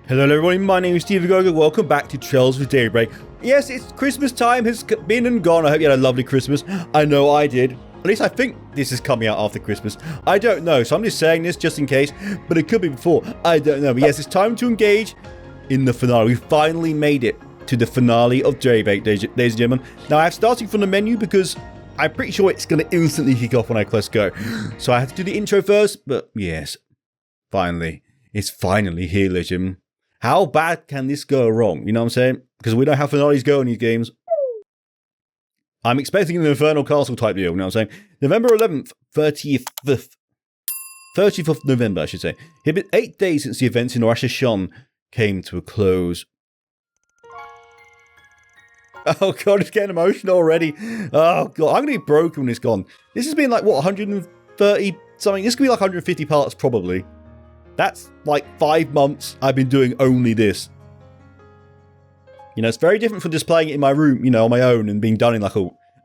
Hello everybody, my name is Steve Bergard. Welcome back to Trails Through Daybreak. Yes, it's Christmas time, has been and gone. I hope you had a lovely Christmas. I know I did. At least I think this is coming out after Christmas. I don't know, so I'm just saying this just in case, but it could be before. I don't know. But yes, it's time to engage in the finale. We finally made it to the finale of Daybreak, ladies and gentlemen. Now, I'm starting from the menu because I'm pretty sure it's going to instantly kick off when I press go. So I have to do the intro first, but yes, finally. It's finally here, ladies and gentlemen. How bad can this go wrong? You know what I'm saying? Because we know how finales go in these games. I'm expecting an Infernal Castle type deal, you know what I'm saying? November 11th, 30th of November, I should say. It had been 8 days since the events in Rosh Hashanah came to a close. Oh god, it's getting emotional already. Oh god, I'm going to be broken when it's gone. This has been like, what, 130 something? This could be like 150 parts probably. That's like 5 months I've been doing only this. You know, it's very different from just playing it in my room, you know, on my own and being done in like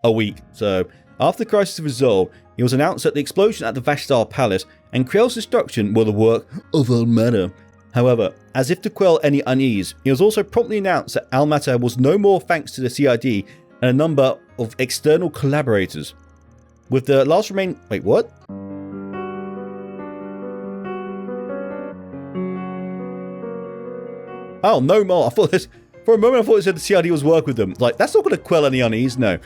a week. So, after the crisis resolved, it was announced that the explosion at the Vashtar Palace and Krell's destruction were the work of Almata. However, as if to quell any unease, it was also promptly announced that Almata was no more thanks to the CID and a number of external collaborators. With the last remaining... Wait, what? Oh, no more. I thought this... For a moment, I thought it said the CID was working with them. Like, that's not going to quell any unease, no.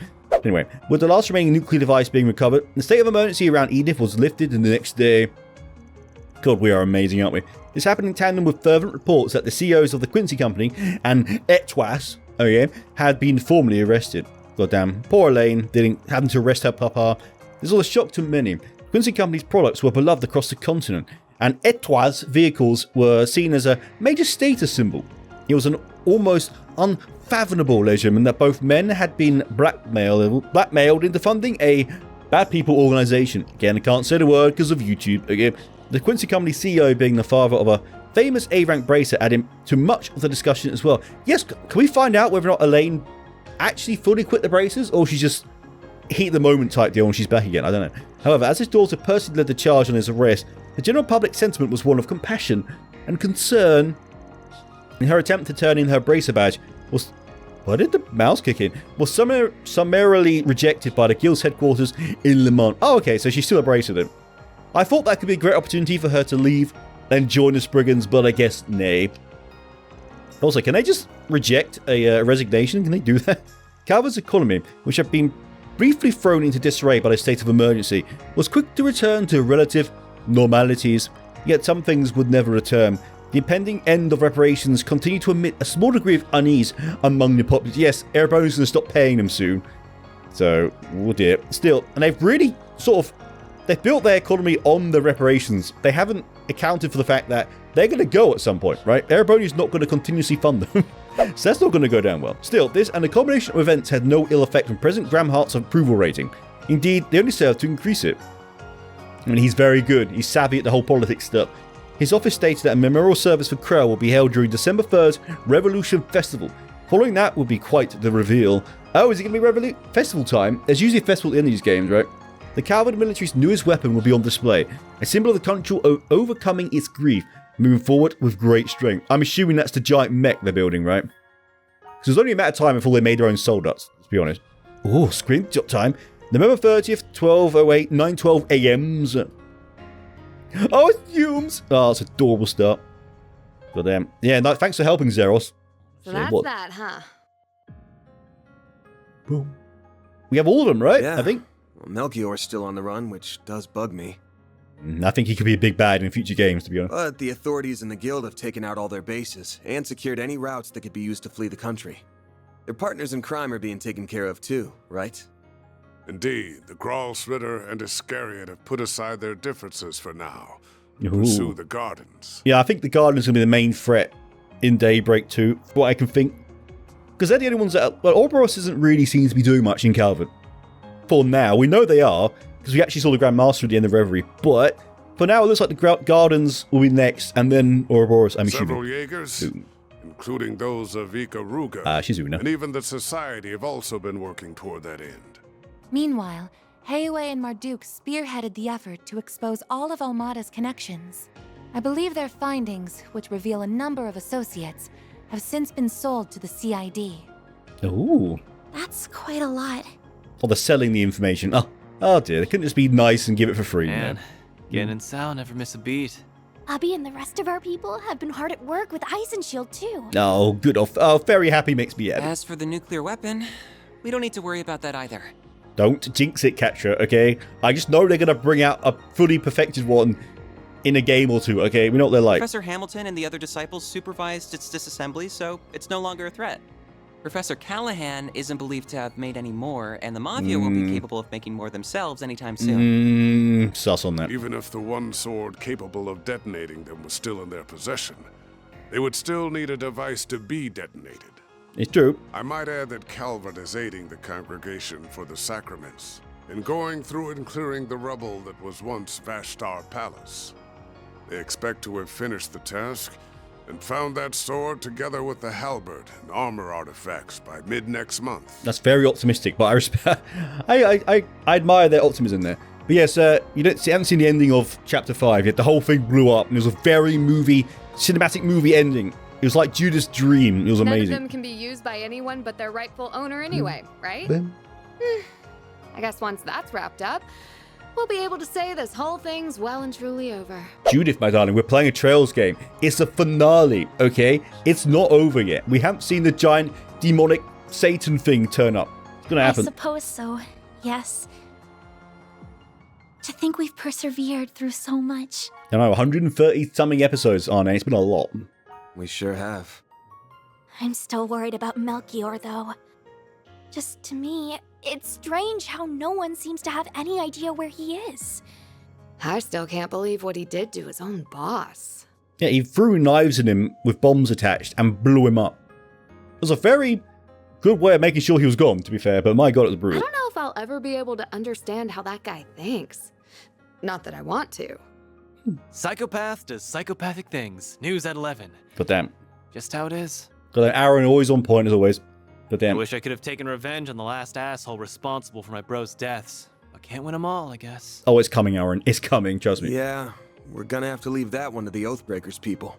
Anyway, with the last remaining nuclear device being recovered, the state of emergency around Edith was lifted, and the next day... God, we are amazing, aren't we? This happened in tandem with fervent reports that the CEOs of the Quincy Company and Etwas, oh yeah, had been formally arrested. Goddamn, poor Elaine, having to arrest her papa. This was a shock to many. Quincy Company's products were beloved across the continent, and Etwas vehicles were seen as a major status symbol. It was an almost unfathomable legend that both men had been blackmailed into funding a bad people organization. Again, I can't say the word because of YouTube. Again, the Quincy Company CEO being the father of a famous A-rank bracer added to much of the discussion as well. Yes, can we find out whether or not Elaine actually fully quit the bracers or she's just heat the moment type deal and she's back again? I don't know. However, as his daughter personally led the charge on his arrest, the general public sentiment was one of compassion and concern. In her attempt to turn in her bracer badge was... Why did the mouse kick in? Was summarily rejected by the guild's headquarters in Le Mans. Oh, okay, so she's still a bracer then. I thought that could be a great opportunity for her to leave and join the Spriggans, but I guess nay. Also, can they just reject a resignation? Can they do that? Calvar's economy, which had been briefly thrown into disarray by the state of emergency, was quick to return to relative normalities, yet some things would never return. The impending end of reparations continued to emit a small degree of unease among the populace. Yes, Airbone's going to stop paying them soon. So, oh dear. Still, and they've really sort of... They've built their economy on the reparations. They haven't accounted for the fact that they're going to go at some point, right? Airborne is not going to continuously fund them. So that's not going to go down well. Still, this and the combination of events had no ill effect on President Graham Hart's approval rating. Indeed, they only served to increase it. I mean, he's very good. He's savvy at the whole politics stuff. His office stated that a memorial service for Krell will be held during December 3rd's Revolution Festival. Following that would be quite the reveal. Oh, is it going to be festival time? There's usually a festival in these games, right? The Calvardian military's newest weapon will be on display, a symbol of the country overcoming its grief, moving forward with great strength. I'm assuming that's the giant mech they're building, right? Because it was only a matter of time before they made their own soldiers, let's be honest. Oh, screenshot time. November 30th, 12:08, 9:12 a.m.s. Oh, it's fumes! Oh, it's an adorable start. But yeah, no, thanks for helping, Zeros. So that's that, huh? Boom. We have all of them, right? Yeah. I think. Well, Melchior's still on the run, which does bug me. I think he could be a big bad in future games, to be honest. But the authorities in the guild have taken out all their bases and secured any routes that could be used to flee the country. Their partners in crime are being taken care of too, right? Indeed, the Gralsritter and Iscariot have put aside their differences for now to Ooh. pursue the Gardens. Yeah, I think the Gardens will be the main threat in Daybreak 2, from what I can think. Because they're the only ones that... Well, Ouroboros doesn't really seem to be doing much in Calvard. For now, we know they are, because we actually saw the Grand Master at the end of Reverie. But for now, it looks like the Gardens will be next, and then Ouroboros, I'm assuming. Several Jaegers, including those of Ikaruga, Shizuna. and even the Society have also been working toward that end. Meanwhile, Heiwei and Marduk spearheaded the effort to expose all of Almata's connections. I believe their findings, which reveal a number of associates, have since been sold to the CID. Ooh. That's quite a lot. Or they're selling the information. Oh dear, they couldn't just be nice and give it for free. Man, you know? Gen and Sal never miss a beat. Abby and the rest of our people have been hard at work with Eisenshield too. Oh, good. Oh, very happy makes me happy. As for the nuclear weapon, we don't need to worry about that either. Don't jinx it, Quatre, okay? I just know they're going to bring out a fully perfected one in a game or two, okay? We know what they're like. Professor Hamilton and the other disciples supervised its disassembly, so it's no longer a threat. Professor Callahan isn't believed to have made any more, and the Mafia won't be capable of making more themselves anytime soon. Sus on that. Even if the one sword capable of detonating them was still in their possession, they would still need a device to be detonated. It's true. I might add that Calvert is aiding the congregation for the sacraments in going through and clearing the rubble that was once Vashtar Palace. They expect to have finished the task and found that sword together with the halberd and armor artifacts by mid-next month. That's very optimistic, but I respect. I admire their optimism there. But yes, you haven't seen the ending of Chapter 5 yet. The whole thing blew up, and it was a very cinematic movie ending. It was like Judith's dream. It was amazing. None of them can be used by anyone but their rightful owner anyway, right? I guess once that's wrapped up, we'll be able to say this whole thing's well and truly over. Judith, my darling, we're playing a Trails game. It's a finale, okay? It's not over yet. We haven't seen the giant demonic Satan thing turn up. It's gonna happen. I suppose so, yes. To think we've persevered through so much. I know, 130-something episodes, Arne. It's been a lot. We sure have. I'm still worried about Melchior, though. Just to me, it's strange how no one seems to have any idea where he is. I still can't believe what he did to his own boss. Yeah, he threw knives at him with bombs attached and blew him up. It was a very good way of making sure he was gone, to be fair, but my god, it was I brutal. don't know if I'll ever be able to understand how that guy thinks. Not that I want to. Psychopath does psychopathic things. News at 11. God damn. Just how it is. Got an Aaron always on point as always. God I damn. wish I could have taken revenge on the last asshole responsible for my bro's deaths. But can't win them all, I guess. Oh, it's coming, Aaron. It's coming, trust me. Yeah, we're gonna have to leave that one to the Oathbreakers people.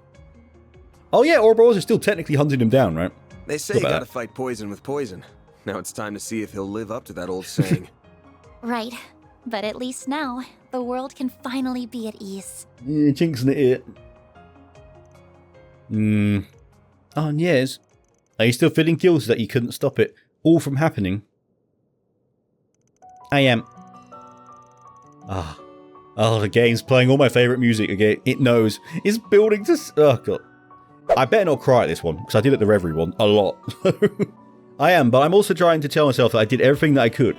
Oh yeah, Ouroboros is still technically hunting him down, right? They say you gotta fight poison with poison. Now it's time to see if he'll live up to that old saying. Right, but at least now, the world can finally be at ease. Yeah, jinxing it. Oh, and yes. Are you still feeling guilty that you couldn't stop it all from happening? I am. Oh, the game's playing all my favourite music again. It knows. It's building to... Oh, God. I better not cry at this one, because I did at the Reverie one a lot. I am, but I'm also trying to tell myself that I did everything that I could.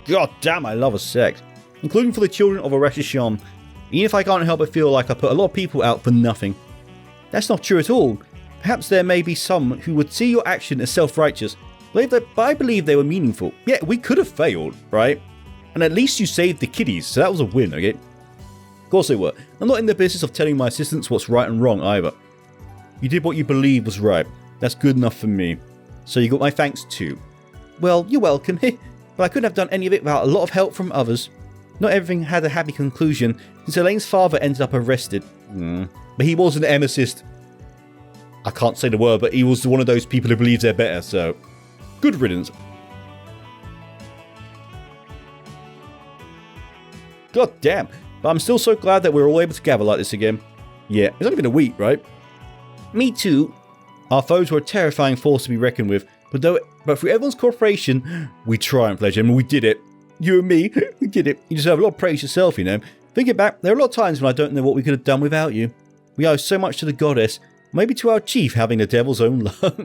God damn, I love a sex. Including for the children of Aresh Sham. Even if I can't help but feel like I put a lot of people out for nothing. That's not true at all. Perhaps there may be some who would see your action as self-righteous, but I believe they were meaningful. Yeah, we could have failed, right? And at least you saved the kiddies, so that was a win, okay? Of course they were. I'm not in the business of telling my assistants what's right and wrong either. You did what you believed was right. That's good enough for me. So you got my thanks too. Well, you're welcome. But I couldn't have done any of it without a lot of help from others. Not everything had a happy conclusion, since Elaine's father ended up arrested. But he was an emissist. I can't say the word, but he was one of those people who believes they're better, so... Good riddance. God damn. But I'm still so glad that we're all able to gather like this again. Yeah, it's only been a week, right? Me too. Our foes were a terrifying force to be reckoned with, but through everyone's cooperation, we triumphed, Legend. We did it. You and me, we did it. You deserve a lot of praise yourself, you know. Thinking back, there are a lot of times when I don't know what we could have done without you. We owe so much to the goddess, maybe to our chief having the devil's own luck.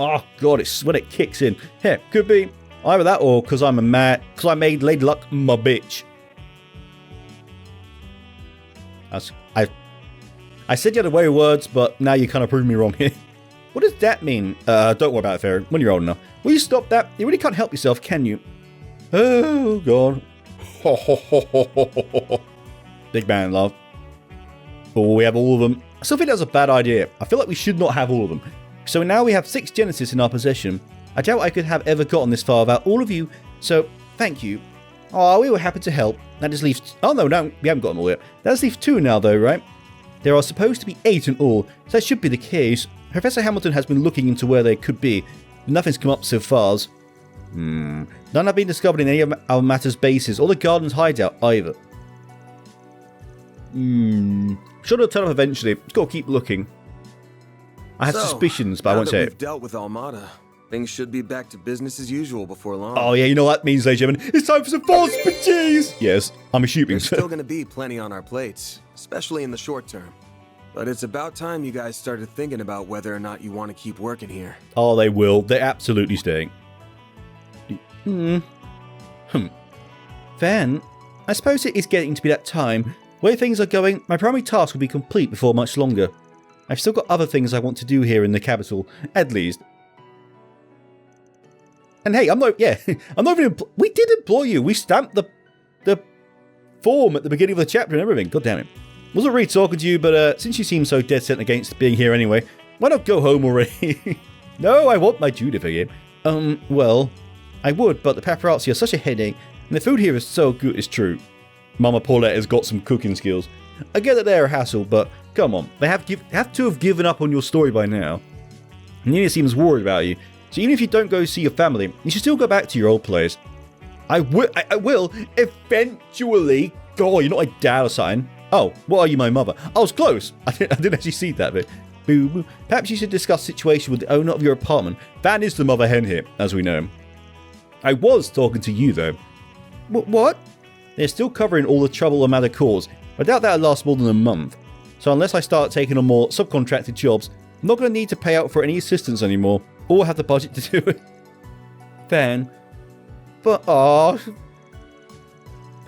Oh god, it's when it kicks in. Yeah, could be either that or because I made Lady Luck my bitch. I said you had a way of words, but now you kind of proved me wrong here. What does that mean? Don't worry about it, Feri. When you're old enough. Will you stop that? You really can't help yourself, can you? Oh, God. Big man, love. Oh, we have all of them. I still think that was a bad idea. I feel like we should not have all of them. So now we have 6 Genesis in our possession. I doubt I could have ever gotten this far without all of you, so thank you. Oh, we were happy to help. That just leaves... Oh, no, we haven't got them all yet. That just leaves 2 now, though, right? There are supposed to be 8 in all, so that should be the case. Professor Hamilton has been looking into where they could be, but nothing's come up so far. None have been discovered in any of Almata's bases, or the garden's hideout, either. Sure they'll turn up eventually. Just gotta keep looking. I have suspicions, but I won't say it. We've dealt with Almata. Things should be back to business as usual before long. Oh yeah, you know what that means, ladies and gentlemen. It's time for some false cheese. Yes, I'm assuming. There's still going to be plenty on our plates, especially in the short term. But it's about time you guys started thinking about whether or not you want to keep working here. Oh, they will. They're absolutely staying. Then, I suppose it is getting to be that time. The way things are going, my primary task will be complete before much longer. I've still got other things I want to do here in the capital, at least. And hey, I'm not even... We did employ you. We stamped the form at the beginning of the chapter and everything. God damn it. Wasn't really talking to you, but since you seem so dead set against being here anyway, why not go home already? No, I want my Judith again. Well, I would, but the paparazzi are such a headache, and the food here is so good, it's true. Mama Paulette has got some cooking skills. I get that they're a hassle, but come on, they have to have given up on your story by now. Nina seems worried about you, so even if you don't go see your family, you should still go back to your old place. I will eventually. Oh, you're not my dad or something. Oh, what are you, my mother? I was close. I didn't actually see that bit. Boo boo. Perhaps you should discuss the situation with the owner of your apartment. Van is the mother hen here, as we know. I was talking to you, though. What? They're still covering all the trouble Almata caused. I doubt that'll last more than a month. So unless I start taking on more subcontracted jobs, I'm not going to need to pay out for any assistance anymore, or have the budget to do it. Van. But,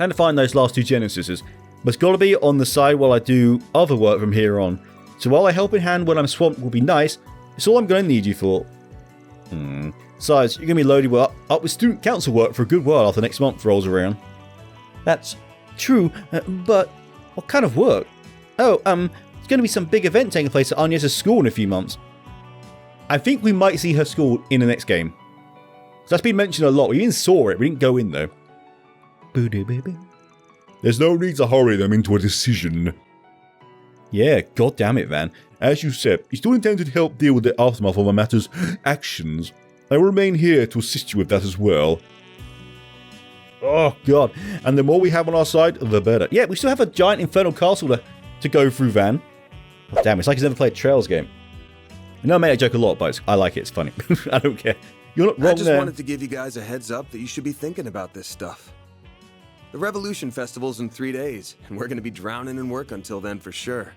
and to find those last 2 Genesises. But it's got to be on the side while I do other work from here on. So while I help in hand when I'm swamped will be nice, it's all I'm going to need you for. Besides, you're going to be loaded up with student council work for a good while after next month rolls around. That's true, but what kind of work? Oh, there's going to be some big event taking place at Agnes' school in a few months. I think we might see her school in the next game. So that's been mentioned a lot. We even saw it. We didn't go in, though. There's no need to hurry them into a decision. Yeah, god damn it, Van. As you said, you still intend to help deal with the aftermath of Almata's actions. I will remain here to assist you with that as well. Oh, God. And the more we have on our side, the better. Yeah, we still have a giant infernal castle to go through, Van. God damn, it's like he's never played a Trails game. I know I made a joke a lot, but I like it. It's funny. I don't care. You're not wrong there. I just wanted to give you guys a heads up that you should be thinking about this stuff. The Revolution Festival's in 3 days, and we're going to be drowning in work until then for sure.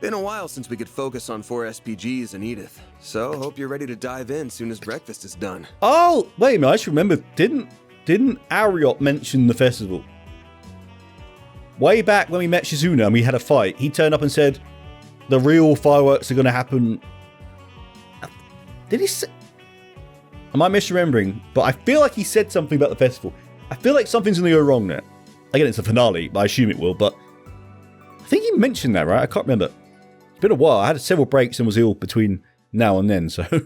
Been a while since we could focus on 4 SPGs and Edith, so hope you're ready to dive in soon as breakfast is done. Oh, wait a minute, I just remembered. Didn't Ariot mention the festival? Way back when we met Shizuna and we had a fight, he turned up and said, the real fireworks are going to happen. Did he say... Am I misremembering? But I feel like he said something about the festival. I feel like something's going to go wrong there. Again, it's the finale, but I assume it will, but... I think he mentioned that, right? I can't remember. It's been a while. I had several breaks and was ill between now and then, so... I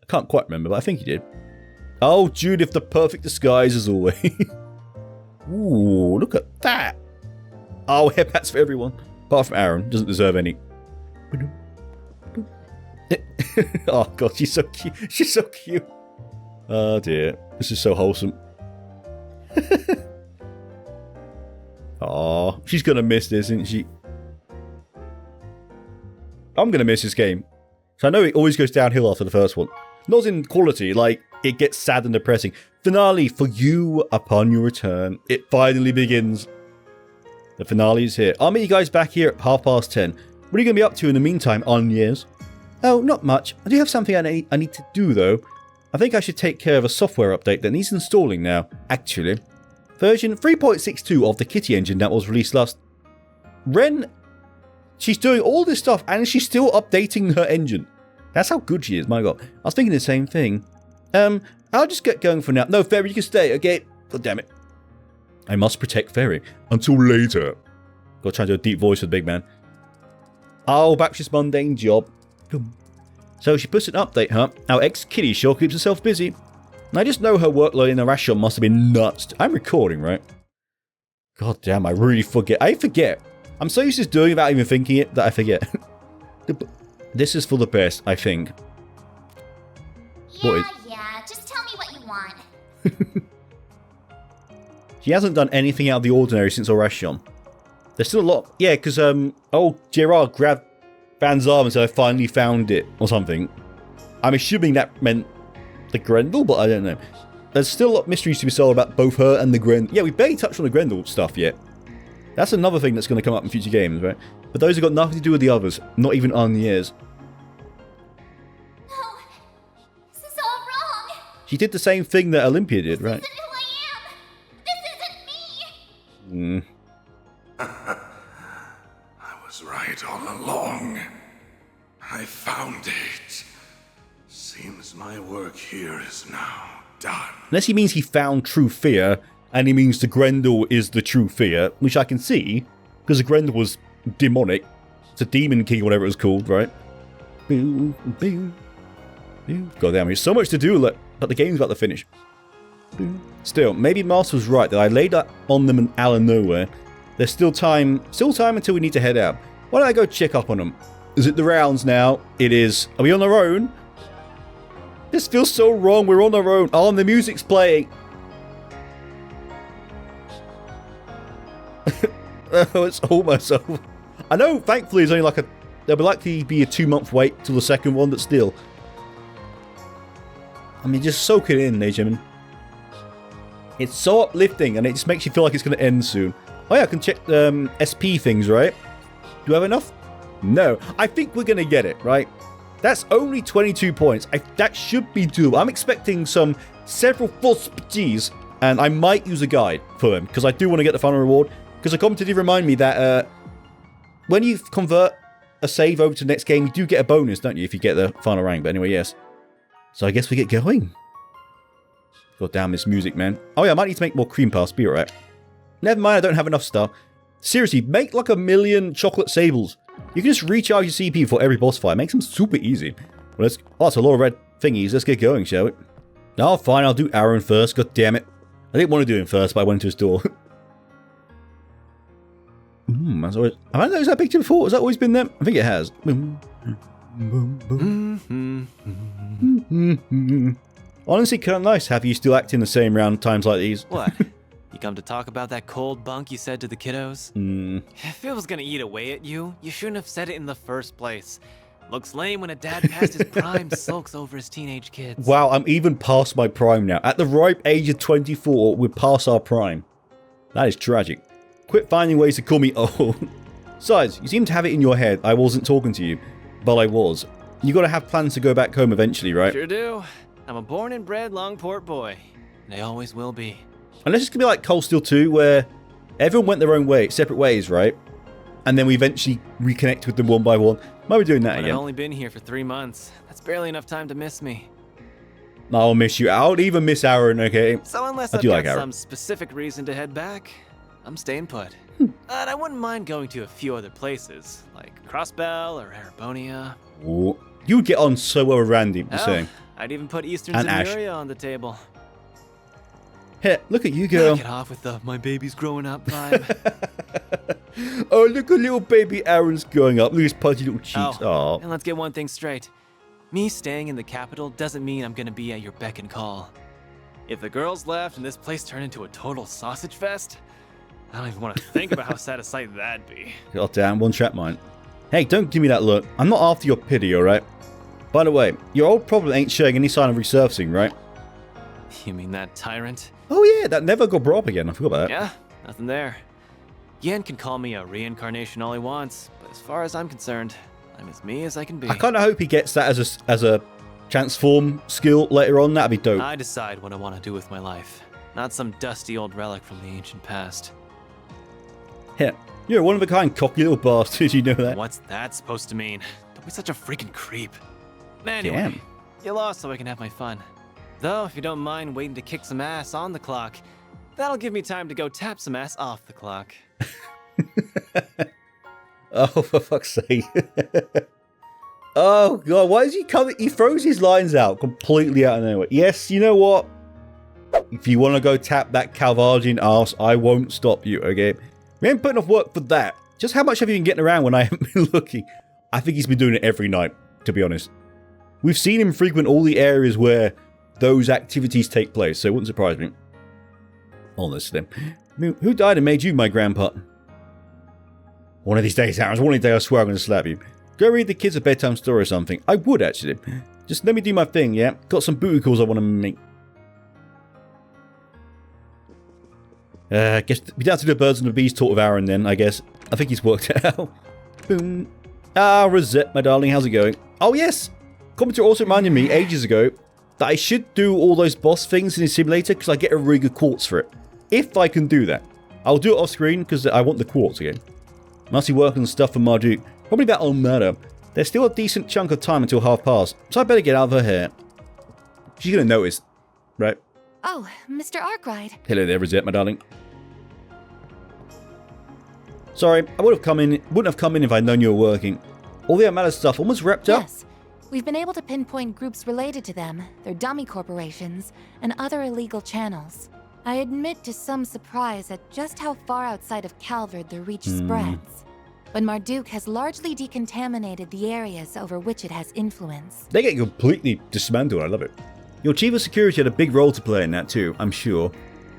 can't quite remember, but I think he did. Oh, Judith, the perfect disguise as always. Ooh, look at that. Oh, headpats for everyone. Apart from Aaron. Doesn't deserve any. Oh, God, she's so cute. She's so cute. Oh, dear. This is so wholesome. Oh, she's going to miss this, isn't she? I'm going to miss this game. So I know it always goes downhill after the first one. Not in quality, like, it gets sad and depressing. Finale for you upon your return. It finally begins. The finale is here. I'll meet you guys back here at 10:30. What are you going to be up to in the meantime, Agnes? Oh, not much. I do have something I need to do, though. I think I should take care of a software update that needs installing now, actually. Version 3.62 of the Kitty engine that was released last... Ren, she's doing all this stuff and she's still updating her engine. That's how good she is, my God. I was thinking the same thing. I'll just get going for now. No, Feri, you can stay, okay? God damn it. I must protect Feri. Until later. Got to try to do a deep voice for the big man. Oh, back to this mundane job. So she puts an update, huh? Our ex-kitty sure keeps herself busy. I just know her workload in the restaurant must have been nuts. I'm recording, right? God damn, I really forget. I forget. I'm so used to doing it without even thinking it that I forget. This is for the best, I think. Yeah, just tell me what you want. She hasn't done anything out of the ordinary since Oration. There's still a lot. Yeah, because old Gerard grabbed Van's arm and said, I finally found it, or something. I'm assuming that meant the Grendel, but I don't know. There's still a lot of mysteries to be solved about both her and the Grendel. Yeah, we barely touched on the Grendel stuff yet. That's another thing that's going to come up in future games, right? But those have got nothing to do with the others, not even Agnes. No, this is all wrong. She did the same thing that Olympia did, right? This isn't who I am. This isn't me. I was right all along. I found it. Seems my work here is now done. Unless he means he found true fear, and he means the Grendel is the true fear, which I can see, because the Grendel was demonic. It's a demon king or whatever it was called, right? God damn, there's so much to do, but the game's about to finish. Still, maybe Master was right that I laid that on them out of nowhere. There's still time until we need to head out. Why don't I go check up on them? Is it the rounds now? It is. Are we on our own? This feels so wrong. We're on our own. Oh, and the music's playing. Oh, it's almost over. I know, thankfully, it's only like there'll likely be a 2-month wait till the second one, but still. I mean, just soak it in, ladies and gentlemen. It's so uplifting, and it just makes you feel like it's going to end soon. Oh yeah, I can check SP things, right? Do I have enough? No. I think we're going to get it, right? That's only 22 points. That should be doable. I'm expecting several full G's, and I might use a guide for them, because I do want to get the final reward. Because the commenter did remind me that when you convert a save over to the next game, you do get a bonus, don't you, if you get the final rank. But anyway, yes. So I guess we get going. God damn this music, man. Oh yeah, I might need to make more cream puffs. Be alright. Never mind, I don't have enough stuff. Seriously, make like 1,000,000 chocolate sables. You can just recharge your CP for every boss fight. It makes them super easy. Well, that's a lot of red thingies. Let's get going, shall we? Oh, fine, I'll do Aaron first. God damn it. I didn't want to do him first, but I went into his door. That's always... Have I noticed that picture before? Has that always been them? I think it has. Honestly, kind of nice have you still acting the same round times like these. What? You come to talk about that cold bunk you said to the kiddos? If it was gonna eat away at you, you shouldn't have said it in the first place. Looks lame when a dad past his prime sulks over his teenage kids. Wow, I'm even past my prime now. At the ripe age of 24, we're past our prime. That is tragic. Quit finding ways to call me old. Besides, you seem to have it in your head I wasn't talking to you, but I was. You gotta have plans to go back home eventually, right? Sure do. I'm a born and bred Longport boy, and I always will be. Unless it's gonna be like Cold Steel 2, where everyone went their own way, separate ways, right? And then we eventually reconnect with them one by one. Might be doing that again. I've only been here for 3 months. That's barely enough time to miss me. I'll miss you. I'll even miss Aaron, okay? So unless I've got some specific reason to head back, I'm staying put. And I wouldn't mind going to a few other places, like Crossbell or Arabonia. Ooh. You would get on so well with Randy, just saying. I'd even put Eastern and Zemuria on the table. Hey, look at you, girl. Get off with the my baby's growing up vibe. Oh, look at little baby Aaron's growing up. Look at his pudgy little cheeks. Oh. And let's get one thing straight. Me staying in the capital doesn't mean I'm gonna be at your beck and call. If the girls left and this place turned into a total sausage fest, I don't even want to think about how sad a sight that'd be. God damn, one trap mine. Hey, don't give me that look. I'm not after your pity, alright? By the way, your old problem ain't showing any sign of resurfacing, right? You mean that tyrant? Oh yeah, that never got brought up again. I forgot about that. Yeah, nothing there. Yen can call me a reincarnation all he wants, but as far as I'm concerned, I'm as me as I can be. I kind of hope he gets that as a transform skill later on. That'd be dope. I decide what I want to do with my life, not some dusty old relic from the ancient past. Yeah, you're a one-of-a-kind cocky little bastard, you know that? What's that supposed to mean? Don't be such a freaking creep. Anyway, damn. Get lost so I can have my fun. Though, if you don't mind waiting to kick some ass on the clock, that'll give me time to go tap some ass off the clock. Oh, for fuck's sake. Oh, God, why is he coming? He throws his lines out completely out of nowhere. Yes, you know what? If you want to go tap that Calvardian arse, I won't stop you, okay? We ain't putting off work for that. Just how much have you been getting around when I haven't been looking? I think he's been doing it every night, to be honest. We've seen him frequent all the areas where those activities take place, so it wouldn't surprise me. Honestly. I mean, who died and made you my grandpa? One of these days, Aaron. One of these days, I swear I'm going to slap you. Go read the kids a bedtime story or something. I would, actually. Just let me do my thing, yeah? Got some booty calls I want to make. Guess we down to the birds and the bees talk of Aaron then, I guess. I think he's worked it out. Boom. Ah, Risette, my darling. How's it going? Oh, yes. Commenter also reminded me ages ago that I should do all those boss things in the simulator because I get a really good quartz for it. If I can do that. I'll do it off screen because I want the quartz again. Must be working on stuff for Marduk. Probably about Almata. There's still a decent chunk of time until half past, so I better get out of her hair. She's going to notice, right? Oh, Mr. Arkwright. Hello there, Risette, my darling. Sorry, I wouldn't have come in if I'd known you were working. All the Almata stuff almost wrapped up. Yes. We've been able to pinpoint groups related to them, their dummy corporations, and other illegal channels. I admit to some surprise at just how far outside of Calvard their reach spreads. But Marduk has largely decontaminated the areas over which it has influence. They get completely dismantled, I love it. Your chief of security had a big role to play in that too, I'm sure.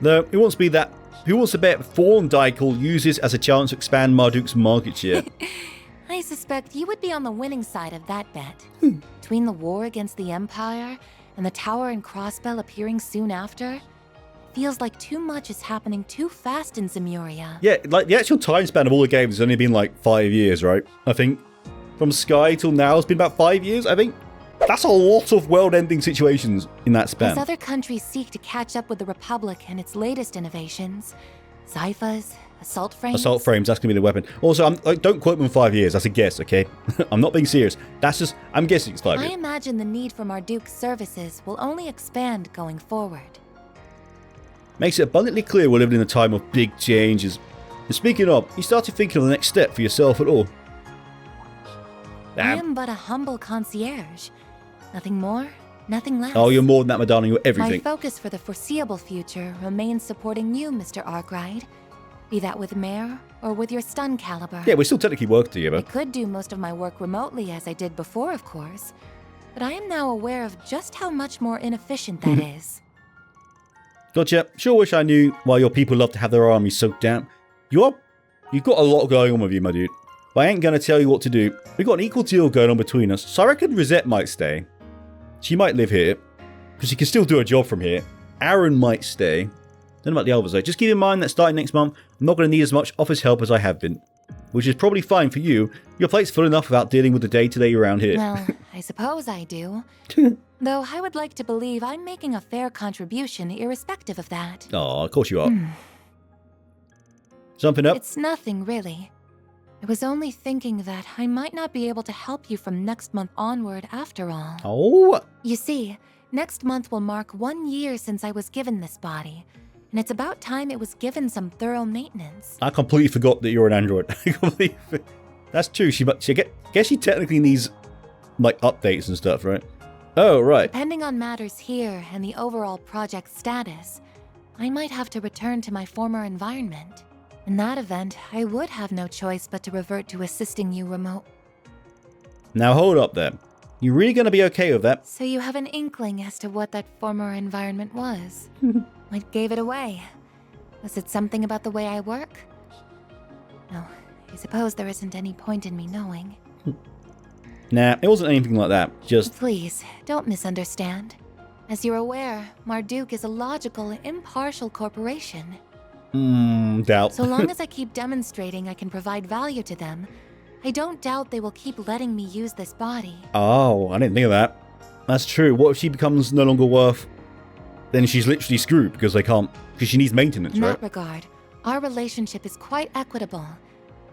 Though, who wants to bet Thorndyke uses as a chance to expand Marduk's market share? I suspect you would be on the winning side of that bet. Between the war against the Empire and the Tower and Crossbell appearing soon after, feels like too much is happening too fast in Zemuria. Yeah, like the actual time span of all the games has only been like 5 years, right? I think. From Sky till now, it's been about 5 years, I think. That's a lot of world-ending situations in that span. As other countries seek to catch up with the Republic and its latest innovations, Zyphas, assault frames... Assault frames, that's going to be the weapon. Also, don't quote me on 5 years, that's a guess, okay? I'm not being serious. That's just, I'm guessing it's 5 years. I imagine the need for Marduk's services will only expand going forward. Makes it abundantly clear we're living in a time of big changes. And speaking of, you started thinking of the next step for yourself at all? I am but a humble concierge. Nothing more, nothing less. Oh, you're more than that, my darling. You're everything. My focus for the foreseeable future remains supporting you, Mr. Arkwright. Be that with Mare or with your stun caliber. Yeah, we still technically work together. I could do most of my work remotely as I did before, of course. But I am now aware of just how much more inefficient that is. Gotcha. Sure wish I knew why your people love to have their armies soaked down. You've got a lot going on with you, my dude. But I ain't gonna tell you what to do. We've got an equal deal going on between us, so I reckon Risette might stay. She might live here, because she can still do a job from here. Aaron might stay. Don't know about the others though. Just keep in mind that starting next month, I'm not going to need as much office help as I have been. Which is probably fine for you. Your plate's full enough without dealing with the day-to-day around here. Well, I suppose I do. Though I would like to believe I'm making a fair contribution irrespective of that. Oh, of course you are. Something up? It's nothing, really. I was only thinking that I might not be able to help you from next month onward after all. Oh? You see, next month will mark 1 year since I was given this body, and it's about time it was given some thorough maintenance. I completely forgot that you're an android. That's true. Guess she technically needs, like, updates and stuff, right? Oh, right. Depending on matters here and the overall project status, I might have to return to my former environment. In that event, I would have no choice but to revert to assisting you remote. Now hold up there. You really gonna be okay with that? So you have an inkling as to what that former environment was? What gave it away? Was it something about the way I work? No, I suppose there isn't any point in me knowing. Nah, it wasn't anything like that. Just... Please, don't misunderstand. As you're aware, Marduk is a logical, impartial corporation. Doubt. So long as I keep demonstrating I can provide value to them, I don't doubt they will keep letting me use this body. Oh, I didn't think of that. That's true. What if she becomes no longer worth... Then she's literally screwed because they can't... Because she needs maintenance, In right? that regard, our relationship is quite equitable.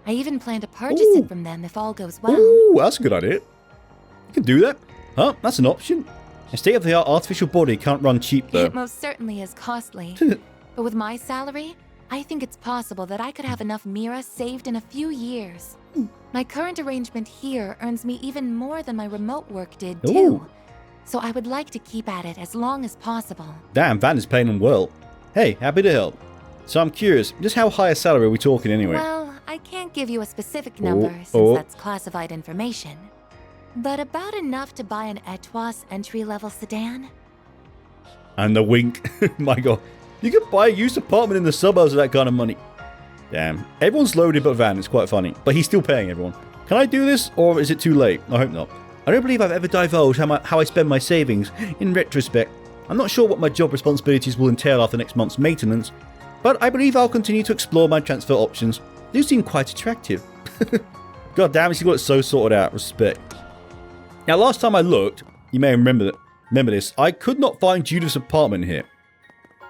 I even plan to purchase it from them if all goes well. Ooh, that's a good idea. You can do that. Huh? That's an option. A state-of-the-art artificial body can't run cheap, though. It most certainly is costly. But with my salary, I think it's possible that I could have enough Mira saved in a few years. My current arrangement here earns me even more than my remote work did, too. so I would like to keep at it as long as possible. Damn, Van is paying them well. Hey, happy to help. So I'm curious, just how high a salary are we talking anyway? Well, I can't give you a specific number since that's classified information. But about enough to buy an Etoise entry-level sedan. And the wink. My god. You could buy a used apartment in the suburbs with that kind of money. Damn. Everyone's loaded but Van. It's quite funny. But he's still paying everyone. Can I do this, or is it too late? I hope not. I don't believe I've ever divulged how I spend my savings. In retrospect, I'm not sure what my job responsibilities will entail after next month's maintenance, but I believe I'll continue to explore my transfer options. They do seem quite attractive. God damn, she's got it so sorted out. Respect. Now, last time I looked, you may remember this, I could not find Judith's apartment here.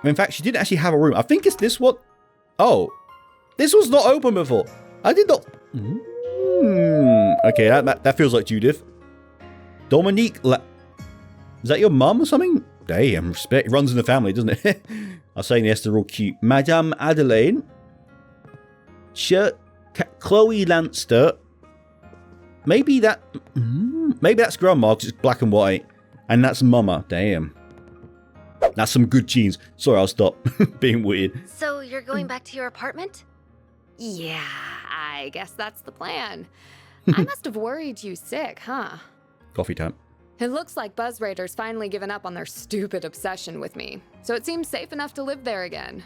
In fact, she didn't actually have a room. I think it's this one. Oh, this was not open before. I did not. Okay, that feels like Judith. Dominique, is that your mum or something? Damn, respect. It runs in the family, doesn't it? I was saying yes, they're all cute. Madame Adelaide. Chloe Lanster. Maybe that's grandma because it's black and white. And that's mama. Damn. That's some good genes. Sorry, I'll stop being weird. So you're going back to your apartment? Yeah, I guess that's the plan. I must have worried you sick, huh? Coffee time. It looks like Buzz Raiders finally given up on their stupid obsession with me, so it seems safe enough to live there again.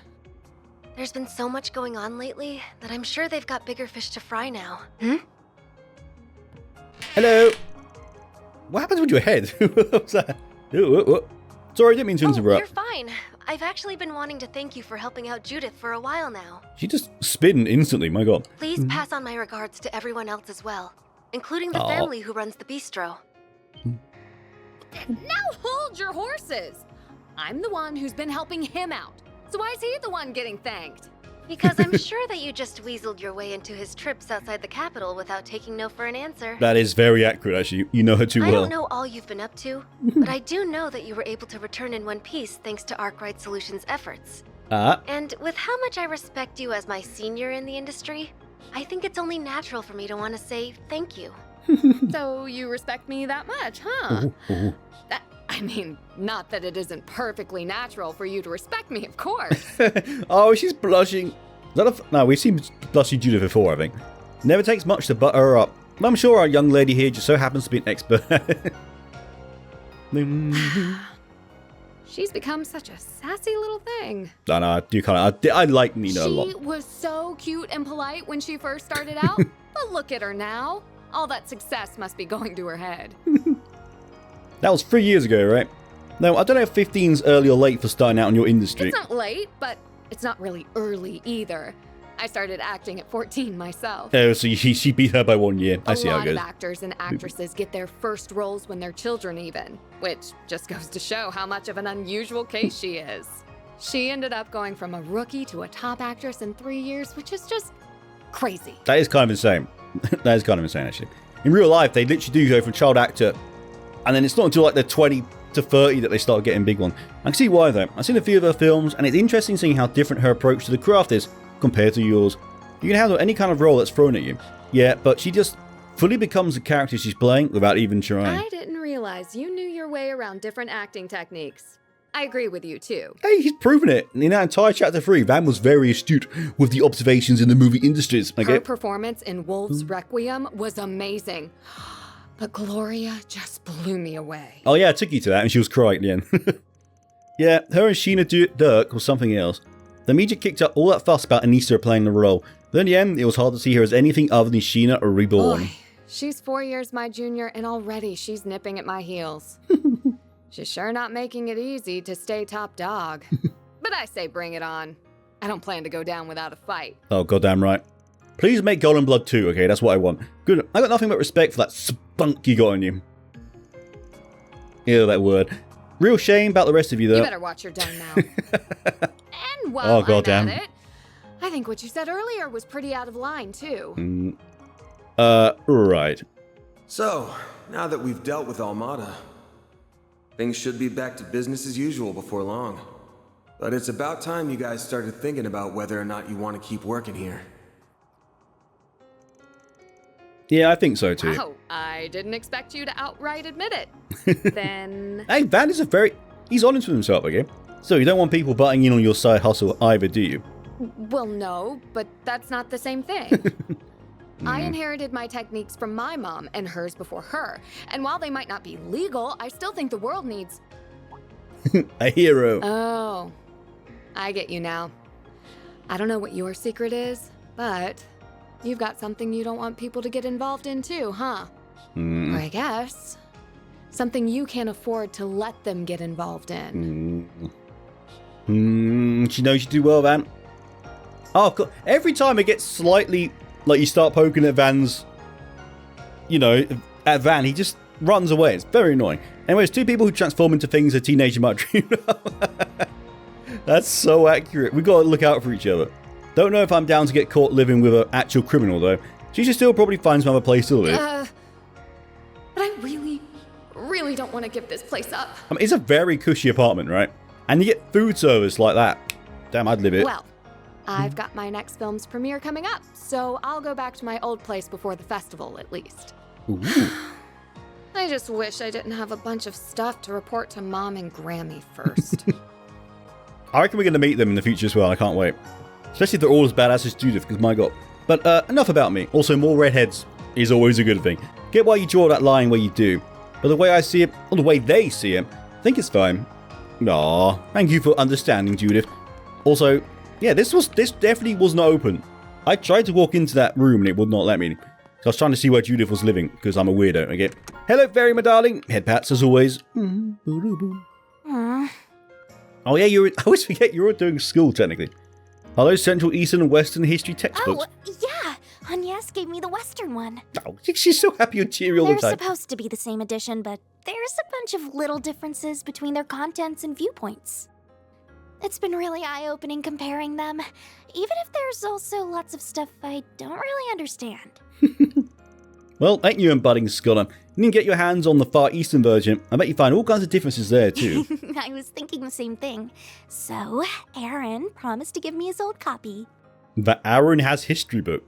There's been so much going on lately that I'm sure they've got bigger fish to fry now. Hello. What happened with your head? What was that? Sorry, I didn't mean to interrupt. You're fine. I've actually been wanting to thank you for helping out Judith for a while now. She just spin instantly, my god. Please pass on my regards to everyone else as well, including the family who runs the bistro. Now hold your horses! I'm the one who's been helping him out, so why is he the one getting thanked? Because I'm sure that you just weaseled your way into his trips outside the capital without taking no for an answer. That is very accurate, actually. You know her too well. I don't know all you've been up to, but I do know that you were able to return in one piece thanks to Arkwright Solutions' efforts. And with how much I respect you as my senior in the industry, I think it's only natural for me to want to say thank you. So you respect me that much, huh? I mean, not that it isn't perfectly natural for you to respect me, of course. Oh, she's blushing. No, we've seen blushing Judith before, I think. Never takes much to butter her up. I'm sure our young lady here just so happens to be an expert. She's become such a sassy little thing. No, I do kind of. I like Nina a lot. She was so cute and polite when she first started out, but look at her now. All that success must be going to her head. That was 3 years ago, right? No, I don't know if 15's early or late for starting out in your industry. It's not late, but it's not really early either. I started acting at 14 myself. Oh, so she beat her by 1 year. I see how it goes. A lot of actors and actresses get their first roles when they're children even, which just goes to show how much of an unusual case she is. She ended up going from a rookie to a top actress in 3 years, which is just crazy. That is kind of insane. That is kind of insane, actually. In real life, they literally do go from child actor, and then it's not until like they're 20 to 30 that they start getting big ones. I can see why, though. I've seen a few of her films, and it's interesting seeing how different her approach to the craft is compared to yours. You can handle any kind of role that's thrown at you. Yeah, but she just fully becomes the character she's playing without even trying. I didn't realize you knew your way around different acting techniques. I agree with you, too. Hey, he's proven it. In our entire chapter 3, Van was very astute with the observations in the movie industries. Okay? Her performance in Wolf's Requiem was amazing. But Gloria just blew me away. Oh yeah, I took you to that and she was crying at the end. Yeah, her and Sheena Dirk was something else. The media kicked up all that fuss about Anissa playing the role. But in the end, it was hard to see her as anything other than Sheena or Reborn. Boy, she's 4 years my junior and already she's nipping at my heels. She's sure not making it easy to stay top dog. But I say bring it on. I don't plan to go down without a fight. Oh, goddamn right. Please make Golden Blood 2, okay? That's what I want. Good. I got nothing but respect for that spunk you got on you. Ew, that word. Real shame about the rest of you, though. You better watch your tongue now. And while I'm at it, I think what you said earlier was pretty out of line, too. Right. So, now that we've dealt with Almata, things should be back to business as usual before long. But it's about time you guys started thinking about whether or not you want to keep working here. Yeah, I think so too. Oh, I didn't expect you to outright admit it. Then... Hey, Van is he's honest with himself, okay? So you don't want people butting in on your side hustle either, do you? Well, no, but that's not the same thing. I inherited my techniques from my mom and hers before her. And while they might not be legal, I still think the world needs... A hero. Oh, I get you now. I don't know what your secret is, but you've got something you don't want people to get involved in too, huh? Or I guess something you can't afford to let them get involved in. She knows you do well, Van. Oh, God. Every time it gets slightly, like you start poking at Van's, at Van, he just runs away. It's very annoying. Anyways, two people who transform into things a teenager might dream of. That's so accurate. We gotta look out for each other. Don't know if I'm down to get caught living with an actual criminal, though. She should still probably find some other place to live. But I really don't want to give this place up. I mean, it's a very cushy apartment, right? And you get food service like that. Damn, I'd live it. Well, I've got my next film's premiere coming up, so I'll go back to my old place before the festival, at least. Ooh. I just wish I didn't have a bunch of stuff to report to Mom and Grammy first. I reckon we're going to meet them in the future as well. I can't wait. Especially if they're all as badass as Judith, because my god. But enough about me. Also, more redheads is always a good thing. Get why you draw that line where you do. But the way I see it, or the way they see it, I think it's fine. Aw, thank you for understanding, Judith. Also, yeah, this definitely was not open. I tried to walk into that room and it would not let me. I was trying to see where Judith was living, because I'm a weirdo, okay? Hello, Feri, my darling. Head pats, as always. Oh yeah, I always forget you're doing school, technically. Are those Central, Eastern, and Western history textbooks? Oh, yeah. Agnes gave me the Western one. Oh, she's so happy and cheery all the time. They're supposed to be the same edition, but there's a bunch of little differences between their contents and viewpoints. It's been really eye-opening comparing them, even if there's also lots of stuff I don't really understand. Well, ain't you a budding scholar? You can get your hands on the Far Eastern version. I bet you find all kinds of differences there, too. I was thinking the same thing. So, Aaron promised to give me his old copy. But Aaron has history books.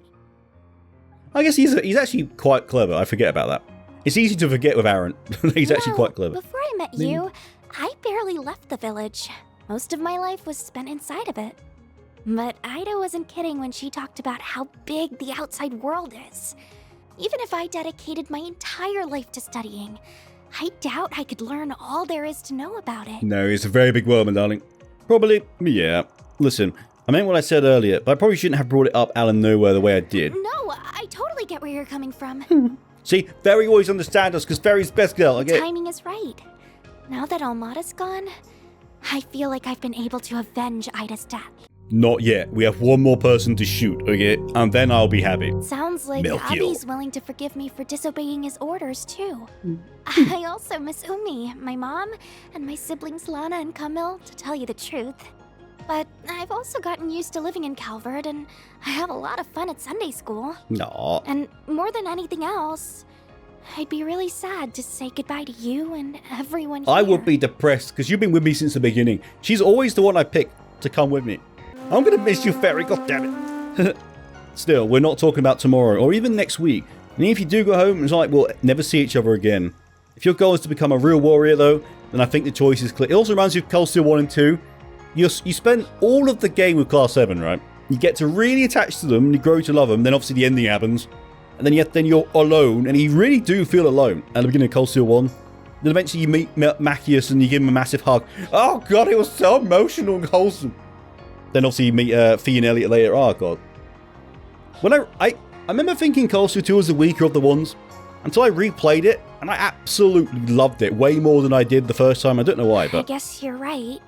I guess he's actually quite clever. I forget about that. It's easy to forget with Aaron. He's actually quite clever. Before I met you, I barely left the village. Most of my life was spent inside of it. But Ida wasn't kidding when she talked about how big the outside world is. Even if I dedicated my entire life to studying, I doubt I could learn all there is to know about it. No, it's a very big world, my darling. Probably, yeah. Listen, I meant what I said earlier, but I probably shouldn't have brought it up out of nowhere the way I did. No, I totally get where you're coming from. See, Feri always understands us because Feri's best girl, okay? Timing is right. Now that Almata's gone, I feel like I've been able to avenge Ida's death. Not yet. We have one more person to shoot, okay? And then I'll be happy. Sounds like Melchior. Abby's willing to forgive me for disobeying his orders, too. I also miss Umi, my mom, and my siblings Lana and Camille, to tell you the truth. But I've also gotten used to living in Calvard, and I have a lot of fun at Sunday school. Aw. And more than anything else, I'd be really sad to say goodbye to you and everyone here. I would be depressed because you've been with me since the beginning. She's always the one I pick to come with me. I'm going to miss you, Feri, goddammit. Still, we're not talking about tomorrow or even next week. And if you do go home, it's like we'll never see each other again. If your goal is to become a real warrior, though, then I think the choice is clear. It also reminds you of Cold Steel 1 and 2. You spend all of the game with Class 7, right? You get to really attach to them, and you grow to love them, then obviously the ending happens. And then you're alone, and you really do feel alone at the beginning of Cold Steel 1. Then eventually you meet Machias and you give him a massive hug. Oh god, it was so emotional and wholesome. Then obviously you meet Fee and Elliot later. Oh god. When I remember thinking Cold Steel 2 was the weaker of the ones, until I replayed it, and I absolutely loved it way more than I did the first time. I don't know why, but I guess you're right.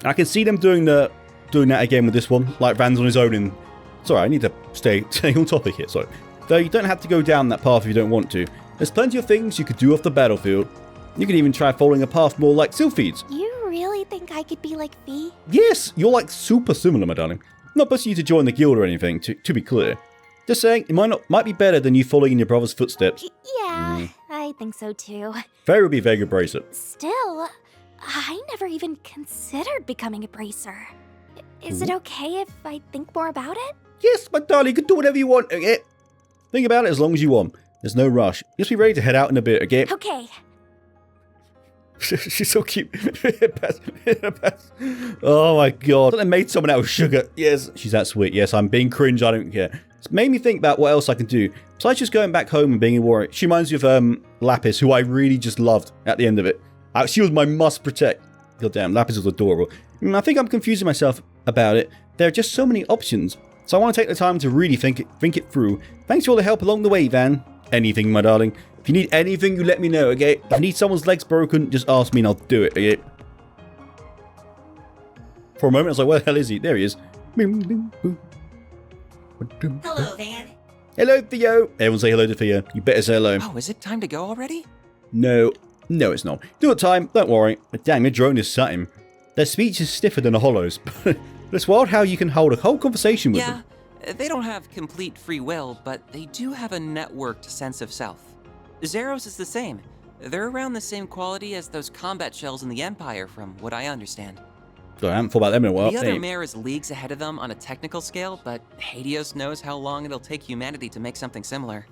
I can see them doing that again with this one. Like Van's on his own and... Sorry, I need to stay on topic here, sorry. Though you don't have to go down that path if you don't want to. There's plenty of things you could do off the battlefield. You can even try following a path more like Sylphide's. You really think I could be like Fee? Yes, you're like super similar, my darling. Not pushing you to join the guild or anything, to be clear. Just saying, it might be better than you following in your brother's footsteps. Yeah, I think so too. Feri would be a very good bracer. Still, I never even considered becoming a bracer. Is it okay if I think more about it? Yes, my darling, you can do whatever you want, okay? Think about it as long as you want. There's no rush. Just be ready to head out in a bit, okay? Okay. She's so cute. Oh my god. They made someone out of sugar. Yes, she's that sweet. Yes, I'm being cringe. I don't care. It's made me think about what else I can do. Besides just going back home and being a warrior. She reminds me of Lapis, who I really just loved at the end of it. She was my must protect. God damn, Lapis was adorable. I think I'm confusing myself about it. There are just so many options. So I want to take the time to really think it through. Thanks for all the help along the way, Van. Anything, my darling. If you need anything, you let me know, okay? If you need someone's legs broken, just ask me and I'll do it, okay? For a moment, I was like, where the hell is he? There he is. Hello, Van. Hello, Theo. Everyone say hello to Theo. You better say hello. Oh, is it time to go already? No. No, it's not. Do it time. Don't worry. But damn, your drone is something. Their speech is stiffer than a Hollow's. But it's wild how you can hold a whole conversation with them. Yeah, they don't have complete free will, but they do have a networked sense of self. Zeros is the same. They're around the same quality as those combat shells in the Empire, from what I understand. So I haven't thought about them in a while. The other mare is leagues ahead of them on a technical scale, but Hades knows how long it'll take humanity to make something similar.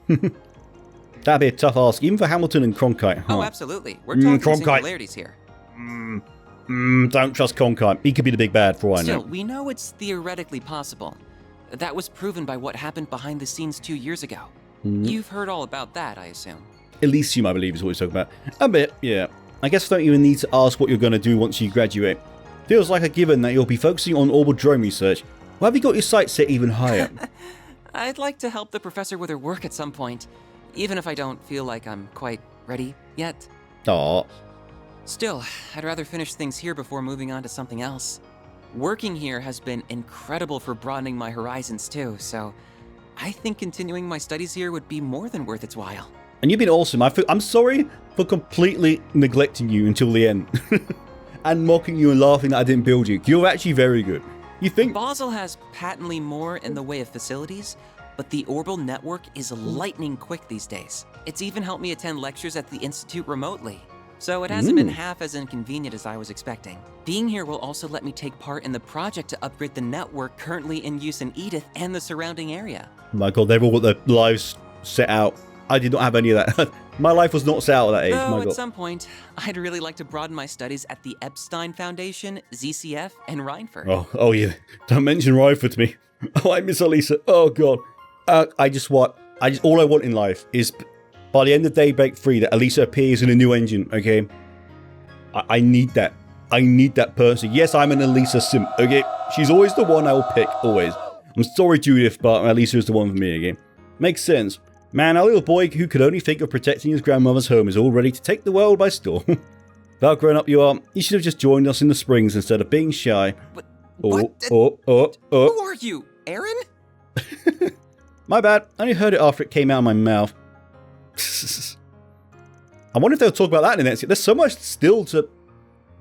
That'd be a tough ask, even for Hamilton and Cronkite. Huh? Oh, absolutely. We're talking Cronkite. singularities here. Don't trust Cronkite. He could be the big bad for all I know. Still, we know it's theoretically possible. That was proven by what happened behind the scenes 2 years ago. You've heard all about that, I assume. Elysium, I believe, is what he's talking about. A bit, yeah. I guess I don't even need to ask what you're going to do once you graduate. Feels like a given that you'll be focusing on orbital drone research. Why have you got your sights set even higher? I'd like to help the professor with her work at some point, even if I don't feel like I'm quite ready yet. Aww. Still, I'd rather finish things here before moving on to something else. Working here has been incredible for broadening my horizons too, so I think continuing my studies here would be more than worth its while. And you've been awesome. I'm sorry for completely neglecting you until the end. And mocking you and laughing that I didn't build you. You're actually very good. You think... Basel has patently more in the way of facilities, but the orbital network is lightning quick these days. It's even helped me attend lectures at the Institute remotely. So it hasn't been half as inconvenient as I was expecting. Being here will also let me take part in the project to upgrade the network currently in use in Edith and the surrounding area. My god, they've all got their lives set out. I did not have any of that. My life was not set out at that age. Though my god. At some point, I'd really like to broaden my studies at the Epstein Foundation, ZCF, and Reinford. Oh yeah. Don't mention Reinford to me. Oh, I miss Elisa. Oh god. All I want in life is by the end of Daybreak 3 that Elisa appears in a new engine, okay? I need that. I need that person. Yes, I'm an Elisa simp, okay? She's always the one I'll pick, always. I'm sorry, Judith, but Elisa is the one for me, okay? Makes sense. Man, our little boy who could only think of protecting his grandmother's home is all ready to take the world by storm. How grown up you are. You should have just joined us in the springs instead of being shy. What? Who are you, Aaron? My bad. I only heard it after it came out of my mouth. I wonder if they'll talk about that in the next. There's so much still to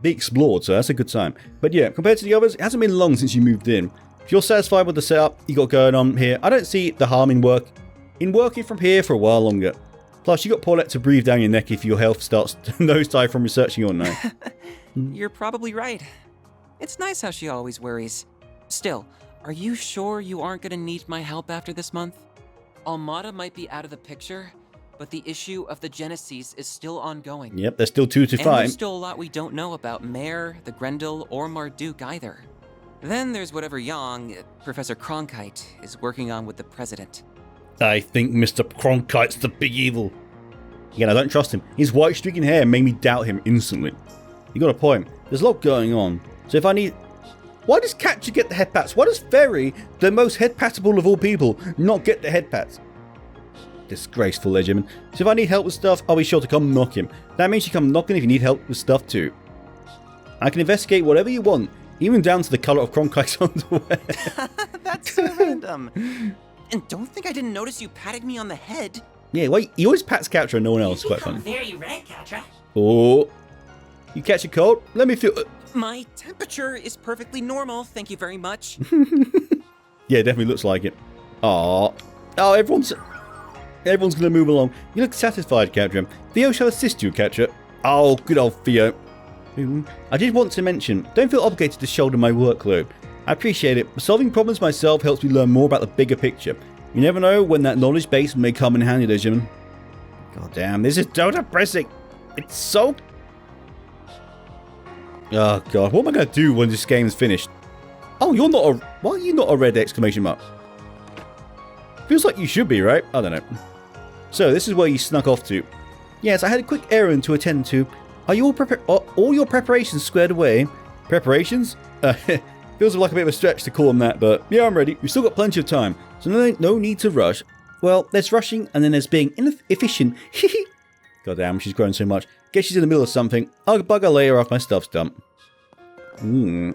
be explored, so that's a good sign. But yeah, compared to the others, it hasn't been long since you moved in. If you're satisfied with the setup you got going on here, I don't see the harm in working from here for a while longer. Plus, you got Paulette to breathe down your neck if your health starts to nosedive from researching all night. You're probably right. It's nice how she always worries. Still, are you sure you aren't going to need my help after this month? Almata might be out of the picture, but the issue of the Genesis is still ongoing. Yep, there's still 2 to and find. There's still a lot we don't know about Mare, the Grendel, or Marduk either. Then there's whatever Yang, Professor Cronkite, is working on with the President. I think Mr. Cronkite's the big evil. Again, I don't trust him. His white streaking hair made me doubt him instantly. You got a point. There's a lot going on. So if I need... Why does Quatre get the head pats? Why does Feri, the most head patable of all people, not get the head pats? Disgraceful, Legend. So if I need help with stuff, I'll be sure to come knock him. That means you come knocking if you need help with stuff too. I can investigate whatever you want, even down to the colour of Cronkite's underwear. That's so random. And don't think I didn't notice you patting me on the head. Yeah, wait, he always pats Quatre and no one else. Quite funny. Very red, Quatre. Oh. You catch a cold? Let me feel... My temperature is perfectly normal, thank you very much. Yeah, it definitely looks like it. Aww. Oh, everyone's gonna move along. You look satisfied, Quatre. Theo shall assist you, Quatre. Oh, good old Theo. I did want to mention, don't feel obligated to shoulder my workload. I appreciate it. Solving problems myself helps me learn more about the bigger picture. You never know when that knowledge base may come in handy, though, gentlemen. God damn, this is so depressing. It's so... Oh, God. What am I going to do when this game is finished? Oh, you're not a... Why are you not a red exclamation mark? Feels like you should be, right? I don't know. So, this is where you snuck off to. Yes, I had a quick errand to attend to. Are you all your preparations squared away? Preparations? Feels like a bit of a stretch to call them that, but yeah, I'm ready. We've still got plenty of time, so no need to rush. Well, there's rushing, and then there's being inefficient. God damn, she's grown so much. Guess she's in the middle of something. I'll bug her later after my stuff's done.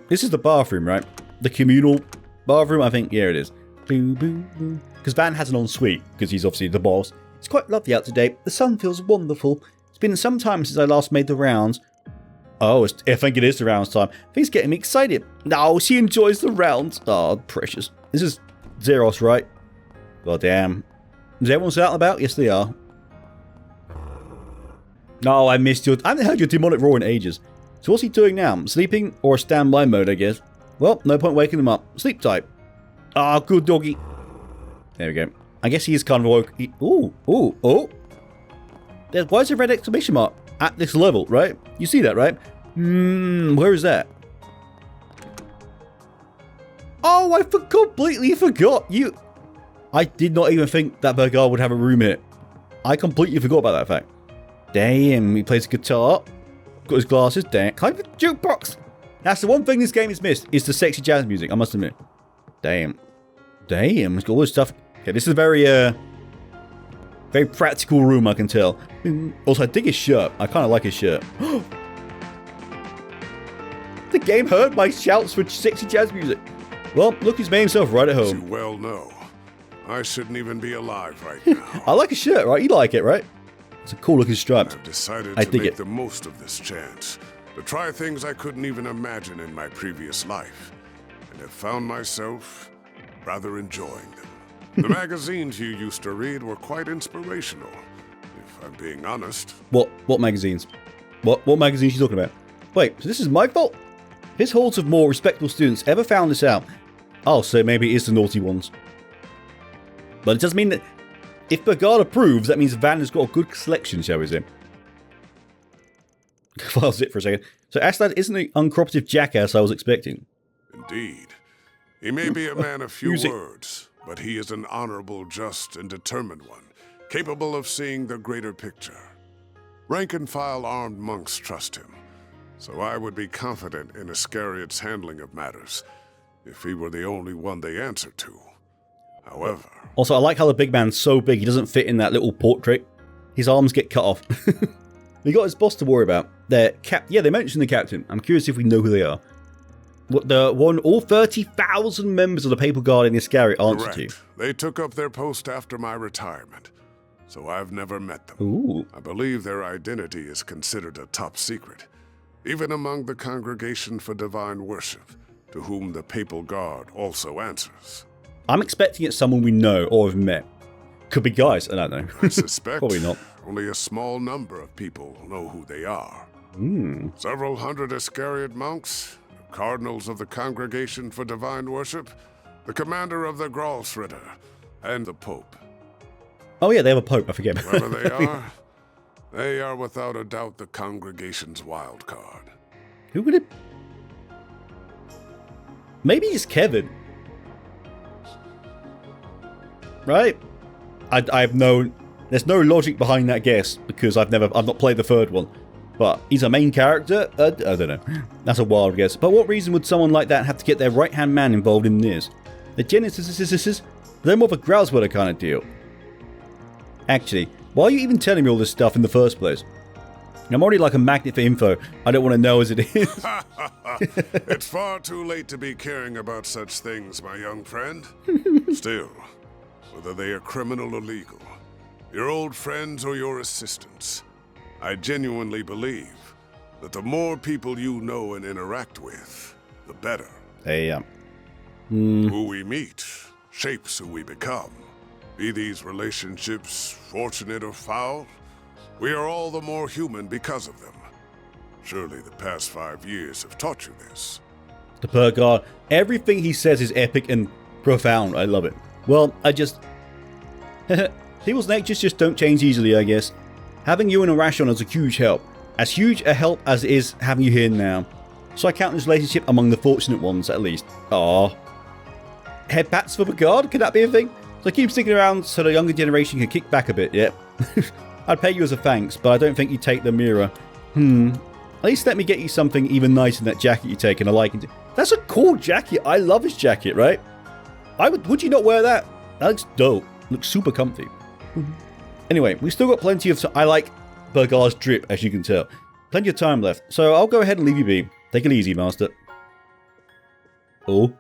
This is the bathroom, right? The communal bathroom, I think. Yeah, it is. Because Van has an ensuite, because he's obviously the boss. It's quite lovely out today. The sun feels wonderful. It's been some time since I last made the rounds. Oh, I think it is the rounds time. I think it's getting me excited. No, she enjoys the rounds. Oh, precious. This is Zeros, right? God damn. Is everyone out and about? Yes, they are. No, I missed your... I haven't heard your demonic roar in ages. So what's he doing now? Sleeping or standby mode, I guess? Well, no point waking him up. Sleep tight. Ah, good doggy. There we go. I guess he is kind of woke. Ooh. Why is there a red exclamation mark at this level, right? You see that, right? Where is that? Oh, I completely forgot. I did not even think that Bergard would have a room here. I completely forgot about that fact. Damn, he plays guitar. Got his glasses. Damn, kind of a jukebox. That's the one thing this game has missed, is the sexy jazz music, I must admit. Damn, it's got all this stuff. Okay, this is a very practical room, I can tell. Also, I dig his shirt. I kind of like his shirt. The game heard my shouts for sexy jazz music. Well, look, he's made himself right at home. As you well know, I shouldn't even be alive right now. I like his shirt, right? You like it, right? It's a cool looking stripe. I've decided to make the most of this chance, to try things I couldn't even imagine in my previous life, and have found myself rather enjoying them. The magazines you used to read were quite inspirational, if I'm being honest. What magazines? What magazines are you talking about? Wait, so this is my fault? His hordes of more respectable students ever found this out. Oh, so maybe it is the naughty ones. But it doesn't mean that... If Bergard approves, that means Van has got a good selection, shall we say. I'll sit for a second. So Aslan isn't the uncooperative jackass I was expecting. Indeed. He may be a man of few words, but he is an honorable, just, and determined one, capable of seeing the greater picture. Rank-and-file armed monks trust him, so I would be confident in Iscariot's handling of matters, if he were the only one they answer to. However... Also, I like how the big man's so big he doesn't fit in that little portrait. His arms get cut off. We got his boss to worry about. They mentioned the captain. I'm curious if we know who they are. What all 30,000 members of the Papal Guard in Iscariot answer to. They took up their post after my retirement, so I've never met them. Ooh. I believe their identity is considered a top secret, even among the Congregation for Divine Worship, to whom the Papal Guard also answers. I'm expecting it's someone we know or have met. Could be guys, I don't know. I suspect probably not. Only a small number of people know who they are. Several hundred Iscariot monks, the cardinals of the Congregation for Divine Worship, the commander of the Gralsritter, and the Pope. Oh yeah, they have a Pope, I forget. Whoever they are without a doubt the Congregation's wild card. Who would it... Maybe it's Kevin. Right? I have no... There's no logic behind that guess, because I've not played the third one. But he's a main character? I don't know. That's a wild guess. But what reason would someone like that have to get their right-hand man involved in this? The Genesis... They're more of a Grousewiller kind of deal. Actually, why are you even telling me all this stuff in the first place? I'm already like a magnet for info. I don't want to know as it is. It's far too late to be caring about such things, my young friend. Still, whether they are criminal or legal, your old friends or your assistants, I genuinely believe that the more people you know and interact with, the better. Hey, Who we meet shapes who we become. Be these relationships fortunate or foul, we are all the more human because of them. Surely the past 5 years have taught you this. The Bergard, everything he says is epic and profound. I love it. Well, People's natures just don't change easily, I guess. Having you in a ration is a huge help. As huge a help as it is having you here now. So I count this relationship among the fortunate ones, at least. Aww. Head pats for Bergard? Could that be a thing? So I keep sticking around so the younger generation can kick back a bit, yeah. I'd pay you as a thanks, but I don't think you'd take the mirror. At least let me get you something even nicer than that jacket you take, and I like it. That's a cool jacket. I love his jacket, right? Would you not wear that? That looks dope. Looks super comfy. Anyway, we've still got plenty of time. I like Bergard's drip, as you can tell. Plenty of time left, so I'll go ahead and leave you be. Take it easy, master. Oh.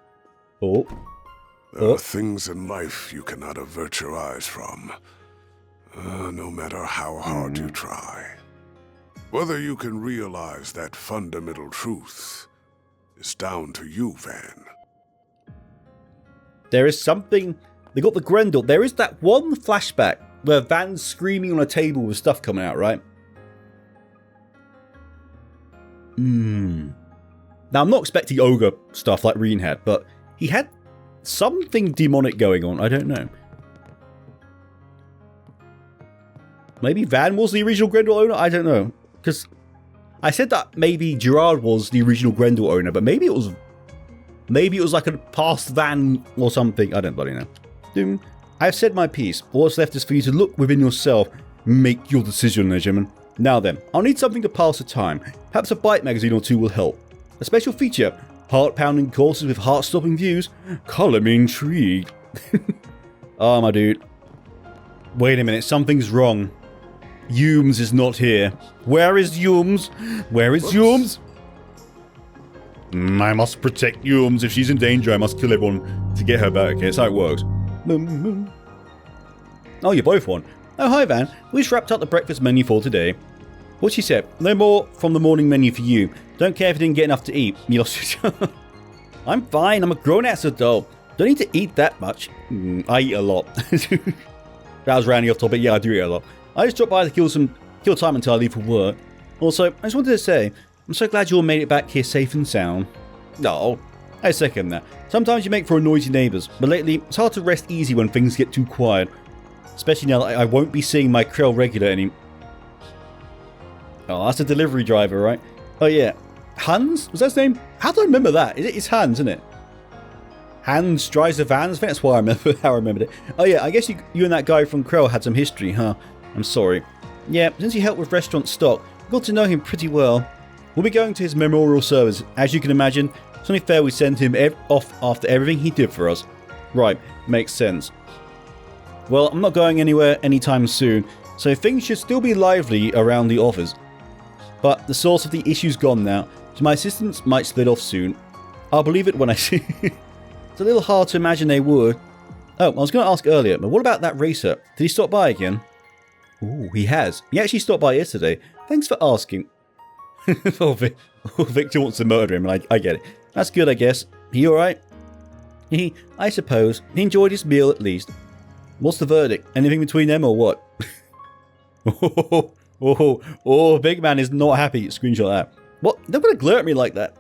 There are things in life you cannot avert your eyes from, no matter how hard you try. Whether you can realize that fundamental truth is down to you, Van. There is something... They got the Grendel. There is that one flashback where Van's screaming on a table with stuff coming out, right? Now, I'm not expecting ogre stuff like Reen had, but he had something demonic going on. I don't know. Maybe Van was the original Grendel owner? I don't know. Because I said that maybe Gerard was the original Grendel owner, but maybe it was like a past Van or something. I don't bloody know. I've said my piece. All that's left is for you to look within yourself and make your decision, gentlemen. Now then, I'll need something to pass the time. Perhaps a bite magazine or two will help. A special feature, heart-pounding courses with heart-stopping views. Color me intrigued. Oh, my dude. Wait a minute, something's wrong. Humes is not here. Where is Humes? Where is Humes? I must protect Humes. If she's in danger, I must kill everyone to get her back. Okay, that's how it works. Oh, you both won. Oh, hi, Van. We just wrapped up the breakfast menu for today. What she said, no more from the morning menu for you. Don't care if you didn't get enough to eat. You lost your I'm fine. I'm a grown-ass adult. Don't need to eat that much. I eat a lot. That was rounding off topic. Yeah, I do eat a lot. I just dropped by to kill time until I leave for work. Also, I just wanted to say, I'm so glad you all made it back here safe and sound. No, I second that. Sometimes you make for noisy neighbours, but lately it's hard to rest easy when things get too quiet. Especially now that I won't be seeing my Krell regular anymore. Oh, that's a delivery driver, right? Oh yeah, Hans? Was that his name? How do I remember that? It's Hans, isn't it? Hans drives the vans? I think that's why how I remembered it. Oh yeah, I guess you and that guy from Krell had some history, huh? I'm sorry. Yeah, since he helped with restaurant stock, I got to know him pretty well. We'll be going to his memorial service. As you can imagine, it's only fair we send him off after everything he did for us. Right, makes sense. Well, I'm not going anywhere anytime soon, so things should still be lively around the office. But the source of the issue's gone now, so my assistants might split off soon. I'll believe it when I see it. It's a little hard to imagine they would. Oh, I was going to ask earlier, but what about that racer? Did he stop by again? Ooh, he has. He actually stopped by yesterday. Thanks for asking. Victor wants to murder him, and I get it. That's good, I guess. He alright? I suppose. He enjoyed his meal at least. What's the verdict? Anything between them or what? Big man is not happy. Screenshot that. What? They're going to glare at me like that.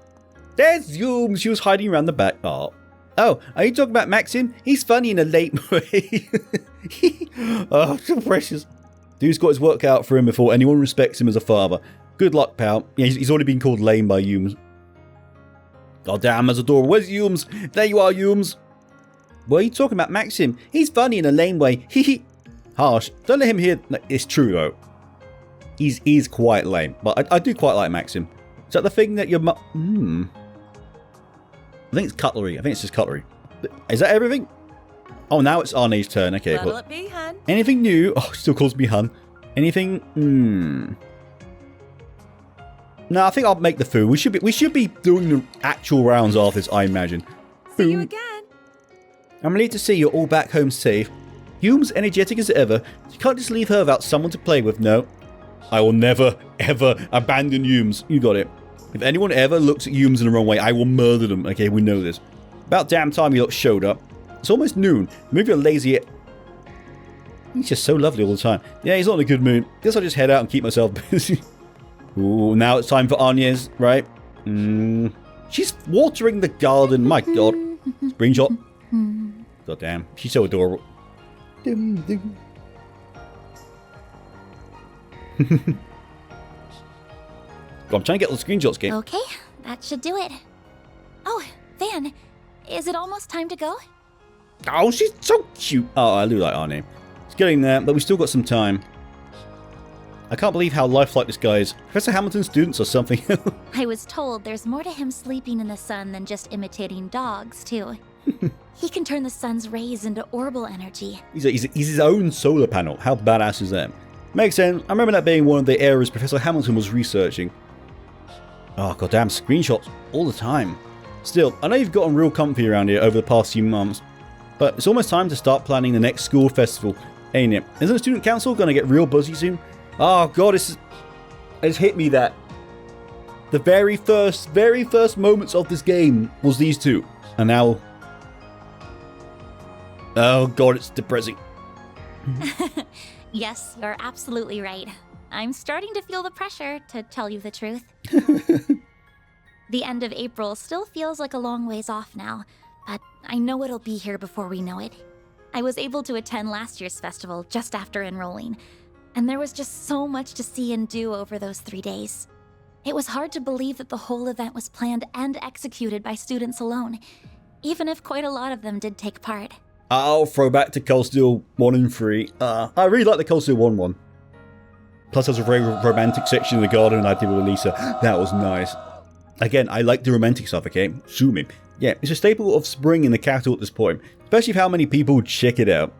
There's Zoom. She was hiding around the back. Oh, are you talking about Maxim? He's funny in a late way. Oh, so precious. Dude's got his work out for him before anyone respects him as a father. Good luck, pal. Yeah, he's already been called lame by Humes. God damn, there's a door. Where's Humes? There you are, Humes. What are you talking about, Maxim? He's funny in a lame way. Harsh. Don't let him hear. No, it's true, though. He's quite lame. But I do quite like Maxim. Is that the thing that your I think it's cutlery. I think it's just cutlery. Is that everything? Oh, now it's Arne's turn. Okay, What'll it be, hun? Anything new? Oh, still calls me hun. Anything? No, I think I'll make the food. We should be doing the actual rounds after this, I imagine. See you again. I'm relieved to see you're all back home safe. Hume's energetic as ever. You can't just leave her without someone to play with, no. I will never, ever abandon Humes. You got it. If anyone ever looks at Humes in the wrong way, I will murder them. Okay, we know this. About damn time you lot showed up. It's almost noon. Move your lazy... He's just so lovely all the time. Yeah, he's not in a good mood. Guess I'll just head out and keep myself busy. Ooh, now it's time for Agnes, right? She's watering the garden. My God. Screenshot. God damn. She's so adorable. Dum, dum. I'm trying to get all the screenshots, game. Okay, that should do it. Oh, Van, is it almost time to go? Oh, she's so cute. Oh, I do like our name. It's getting there, but we still got some time. I can't believe how lifelike this guy is. Professor Hamilton's students or something. I was told there's more to him sleeping in the sun than just imitating dogs, too. He can turn the sun's rays into orbital energy. He's his own solar panel. How badass is that? Makes sense. I remember that being one of the areas Professor Hamilton was researching. Oh, goddamn, screenshots all the time. Still, I know you've gotten real comfy around here over the past few months, but it's almost time to start planning the next school festival, ain't it? Isn't the student council going to get real buzzy soon? Oh god, it's hit me that the very first moments of this game was these two, and now, oh god, it's depressing. Yes, you're absolutely right. I'm starting to feel the pressure, to tell you the truth. The end of April still feels like a long ways off now, but I know it'll be here before we know it. I was able to attend last year's festival just after enrolling, and there was just so much to see and do over those 3 days. It was hard to believe that the whole event was planned and executed by students alone, even if quite a lot of them did take part. I'll throw back to Cold Steel 1 and 3. I really like the Cold Steel 1 one. Plus there's a very romantic section in the garden I did with Elisa. That was nice. Again, I like the romantic stuff, okay? Sue me. Yeah, it's a staple of spring in the capital at this point, especially with how many people check it out.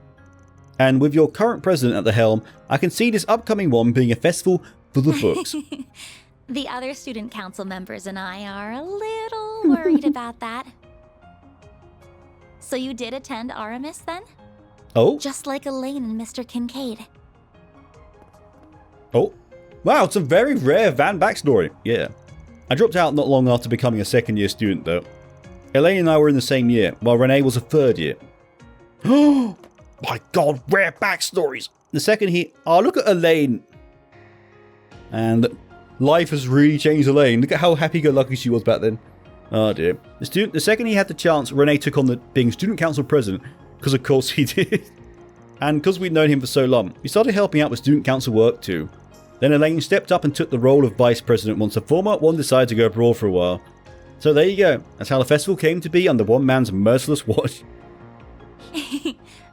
And with your current president at the helm, I can see this upcoming one being a festival for the books. The other student council members and I are a little worried about that. So you did attend Aramis then? Oh? Just like Elaine and Mr. Kincaid. Oh? Wow, it's a very rare Van backstory. Yeah. I dropped out not long after becoming a second-year student, though. Elaine and I were in the same year, while Renee was a third year. Oh my god, rare backstories! The second he... Oh, look at Elaine! And life has really changed Elaine. Look at how happy-go-lucky she was back then. Oh dear. The second he had the chance, Renee took on being student council president, because of course he did. And because we'd known him for so long, we started helping out with student council work too. Then Elaine stepped up and took the role of vice president once the former one decided to go abroad for a while. So there you go. That's how the festival came to be under one man's merciless watch.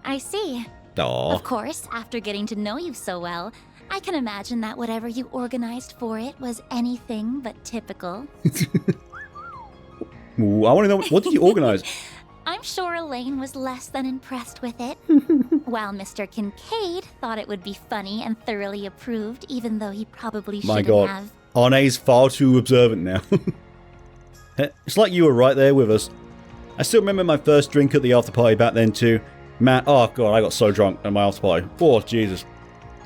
I see. Aww. Of course, after getting to know you so well, I can imagine that whatever you organized for it was anything but typical. Ooh, I want to know, what did you organize? I'm sure Elaine was less than impressed with it, while Mr. Kincaid thought it would be funny and thoroughly approved, even though he probably My shouldn't god, have. Arne's far too observant now. It's like you were right there with us. I still remember my first drink at the after party back then too. Man, oh god, I got so drunk at my after party. Oh Jesus.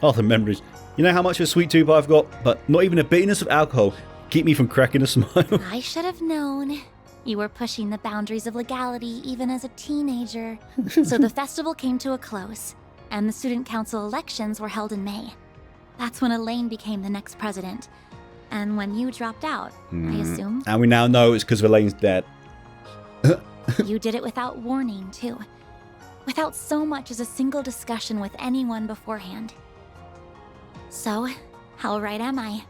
Oh, the memories. You know how much of a sweet tooth I've got? But not even a bitterness of alcohol keep me from cracking a smile. I should have known. You were pushing the boundaries of legality even as a teenager. So the festival came to a close, and the student council elections were held in May. That's when Elaine became the next president. And when you dropped out, I assume. And we now know it's because of Elaine's dad. You did it without warning, too. Without so much as a single discussion with anyone beforehand. So, how right am I?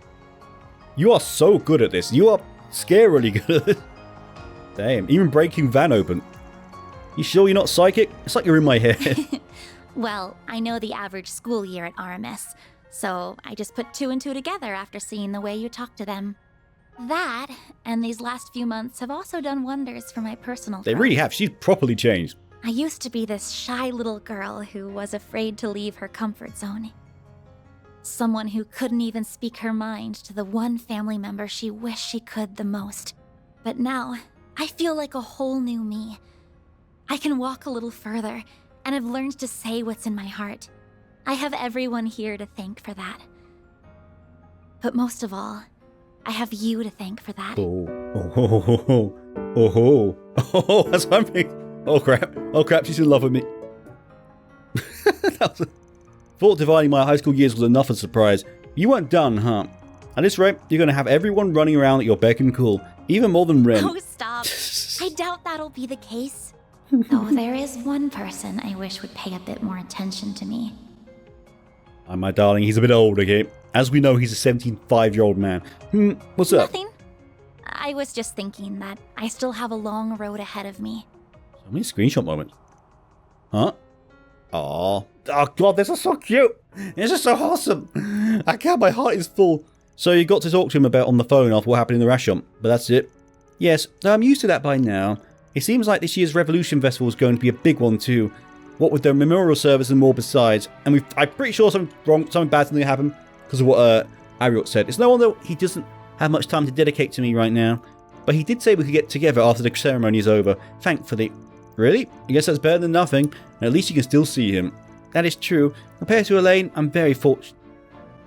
You are so good at this. You are scarily good at this. Damn, even breaking Van open. You sure you're not psychic? It's like you're in my head. Well, I know the average school year at RMS, so I just put 2 and 2 together after seeing the way you talk to them. That, and these last few months have also done wonders for my personal They growth. really have. She's properly changed. I used to be this shy little girl who was afraid to leave her comfort zone. Someone who couldn't even speak her mind to the one family member she wished she could the most. But now, I feel like a whole new me. I can walk a little further, and I've learned to say what's in my heart. I have everyone here to thank for that. But most of all, I have you to thank for that. Oh, that's something. Oh crap, she's in love with me. Thought dividing my high school years was enough of a surprise. You weren't done, huh? At this rate, you're going to have everyone running around at your beck and call, even more than Ren. Oh, stop. I doubt that'll be the case. Though there is one person I wish would pay a bit more attention to me. My darling, he's a bit old, okay? As we know, he's a 75-year-old man. What's up? Nothing. I was just thinking that I still have a long road ahead of me. So many screenshot moments. Huh? Oh God, this is so cute. This is so awesome. I can't, my heart is full. So you got to talk to him about on the phone after what happened in the restaurant, but that's it. Yes, though I'm used to that by now. It seems like this year's Revolution Festival is going to be a big one too. What with their memorial service and more besides. And I'm pretty sure something bad something happened because of what Ariel said. It's no wonder he doesn't have much time to dedicate to me right now. But he did say we could get together after the ceremony is over, thankfully. Really? I guess that's better than nothing, and at least you can still see him. That is true. Compared to Elaine, I'm very fortunate.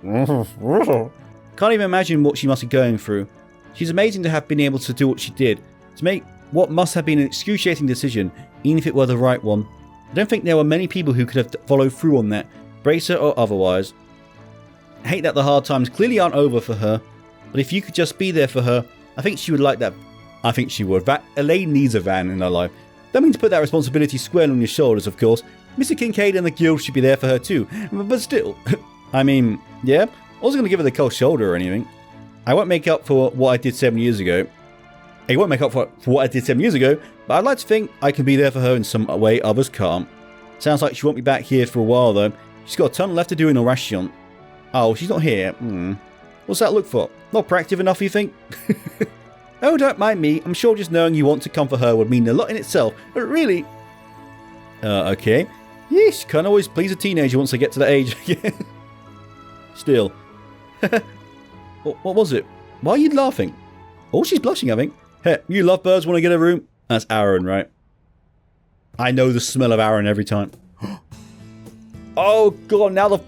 Can't even imagine what she must be going through. She's amazing to have been able to do what she did, to make what must have been an excruciating decision, even if it were the right one. I don't think there were many people who could have followed through on that, bracer or otherwise. I hate that the hard times clearly aren't over for her, but if you could just be there for her, I think she would like that. I think she would. Elaine needs a van in her life. Don't mean to put that responsibility squarely on your shoulders, of course. Mr. Kincaid and the guild should be there for her too, but still. I mean, yeah, I wasn't going to give her the cold shoulder or anything. I won't make up for what I did 7 years ago. I won't make up for what I did 7 years ago, but I'd like to think I can be there for her in some way others can't. Sounds like she won't be back here for a while though. She's got a ton left to do in a restaurant. Oh, she's not here. What's that look for? Not proactive enough, you think? Oh, don't mind me. I'm sure just knowing you want to comfort her would mean a lot in itself, but really... okay. Yes, can't always please a teenager once they get to that age. Still. What was it? Why are you laughing? Oh, she's blushing, I think. Hey, you lovebirds want to get a room? That's Aaron, right? I know the smell of Aaron every time. Oh, God, now the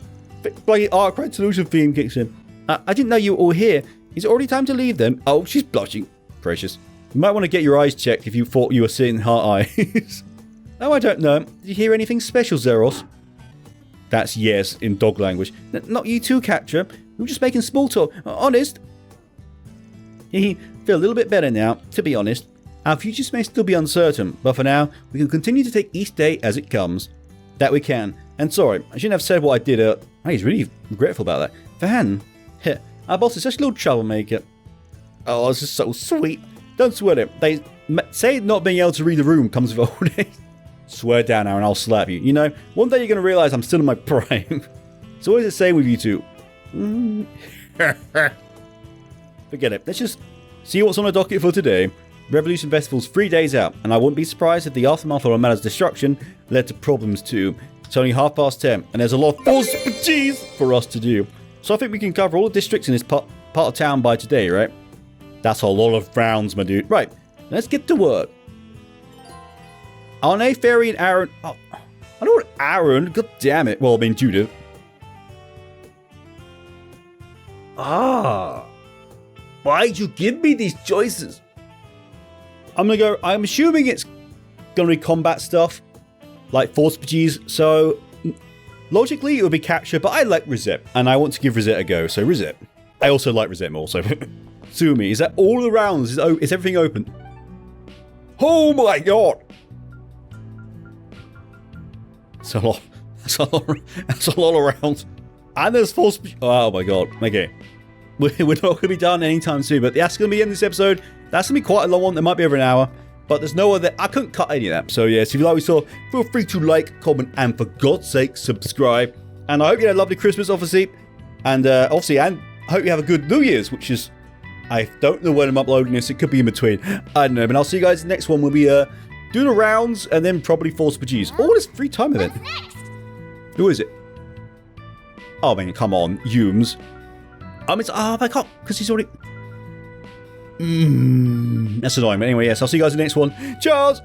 bloody Arkwright Solution theme kicks in. I didn't know you were all here. Is it already time to leave then? Oh, she's blushing. Precious. You might want to get your eyes checked if you thought you were seeing her eyes. Oh, I don't know. Did you hear anything special, Zeros? That's yes in dog language. Not you too, Quatre. We were just making small talk. Honest. Feel a little bit better now, to be honest. Our futures may still be uncertain, but for now, we can continue to take each day as it comes. That we can. And sorry, I shouldn't have said what I did. He's really regretful about that. Van. Our boss is such a little troublemaker. Oh, this is so sweet. Don't sweat it. They say not being able to read the room comes with old age. Swear down, Aaron, I'll slap you. You know, one day you're going to realize I'm still in my prime. So what does it say with you two? Forget it. Let's just see what's on the docket for today. Revolution Festival's 3 days out, and I wouldn't be surprised if the aftermath of Almata's destruction led to problems too. It's only 10:30, and there's a lot of force for us to do. So I think we can cover all the districts in this part of town by today, right? That's a lot of rounds, my dude. Right, let's get to work. Arne, Feri, and Aaron... Oh, I don't want Aaron. God damn it. Well, I mean, Judith. Why'd you give me these choices? I'm going to go... I'm assuming it's going to be combat stuff. Like force PGs. So... Logically, it would be Quatre, but I like Risette, and I want to give Risette a go, so Risette. I also like Risette more, so... Sue me, is that all the rounds? Is everything open? Oh my god! That's a lot. That's a lot of rounds. And there's force... Oh my god. Okay. We're not going to be done anytime soon, but that's going to be in this episode. That's going to be quite a long one. It might be over an hour. But there's no other... I couldn't cut any of that. So yes, if you like what we saw, feel free to like, comment, and for God's sake, subscribe. And I hope you had a lovely Christmas, obviously. And obviously, and I hope you have a good New Year's, which is... I don't know when I'm uploading this. It could be in between. I don't know. But I'll see you guys next one. We'll be doing the rounds and then probably Force PGs. Oh, this free time event. Who is it? Oh, man, come on. Humes. It's... Oh, I can't... Because he's already... That's annoying. But anyway, yes. I'll see you guys in the next one. Cheers!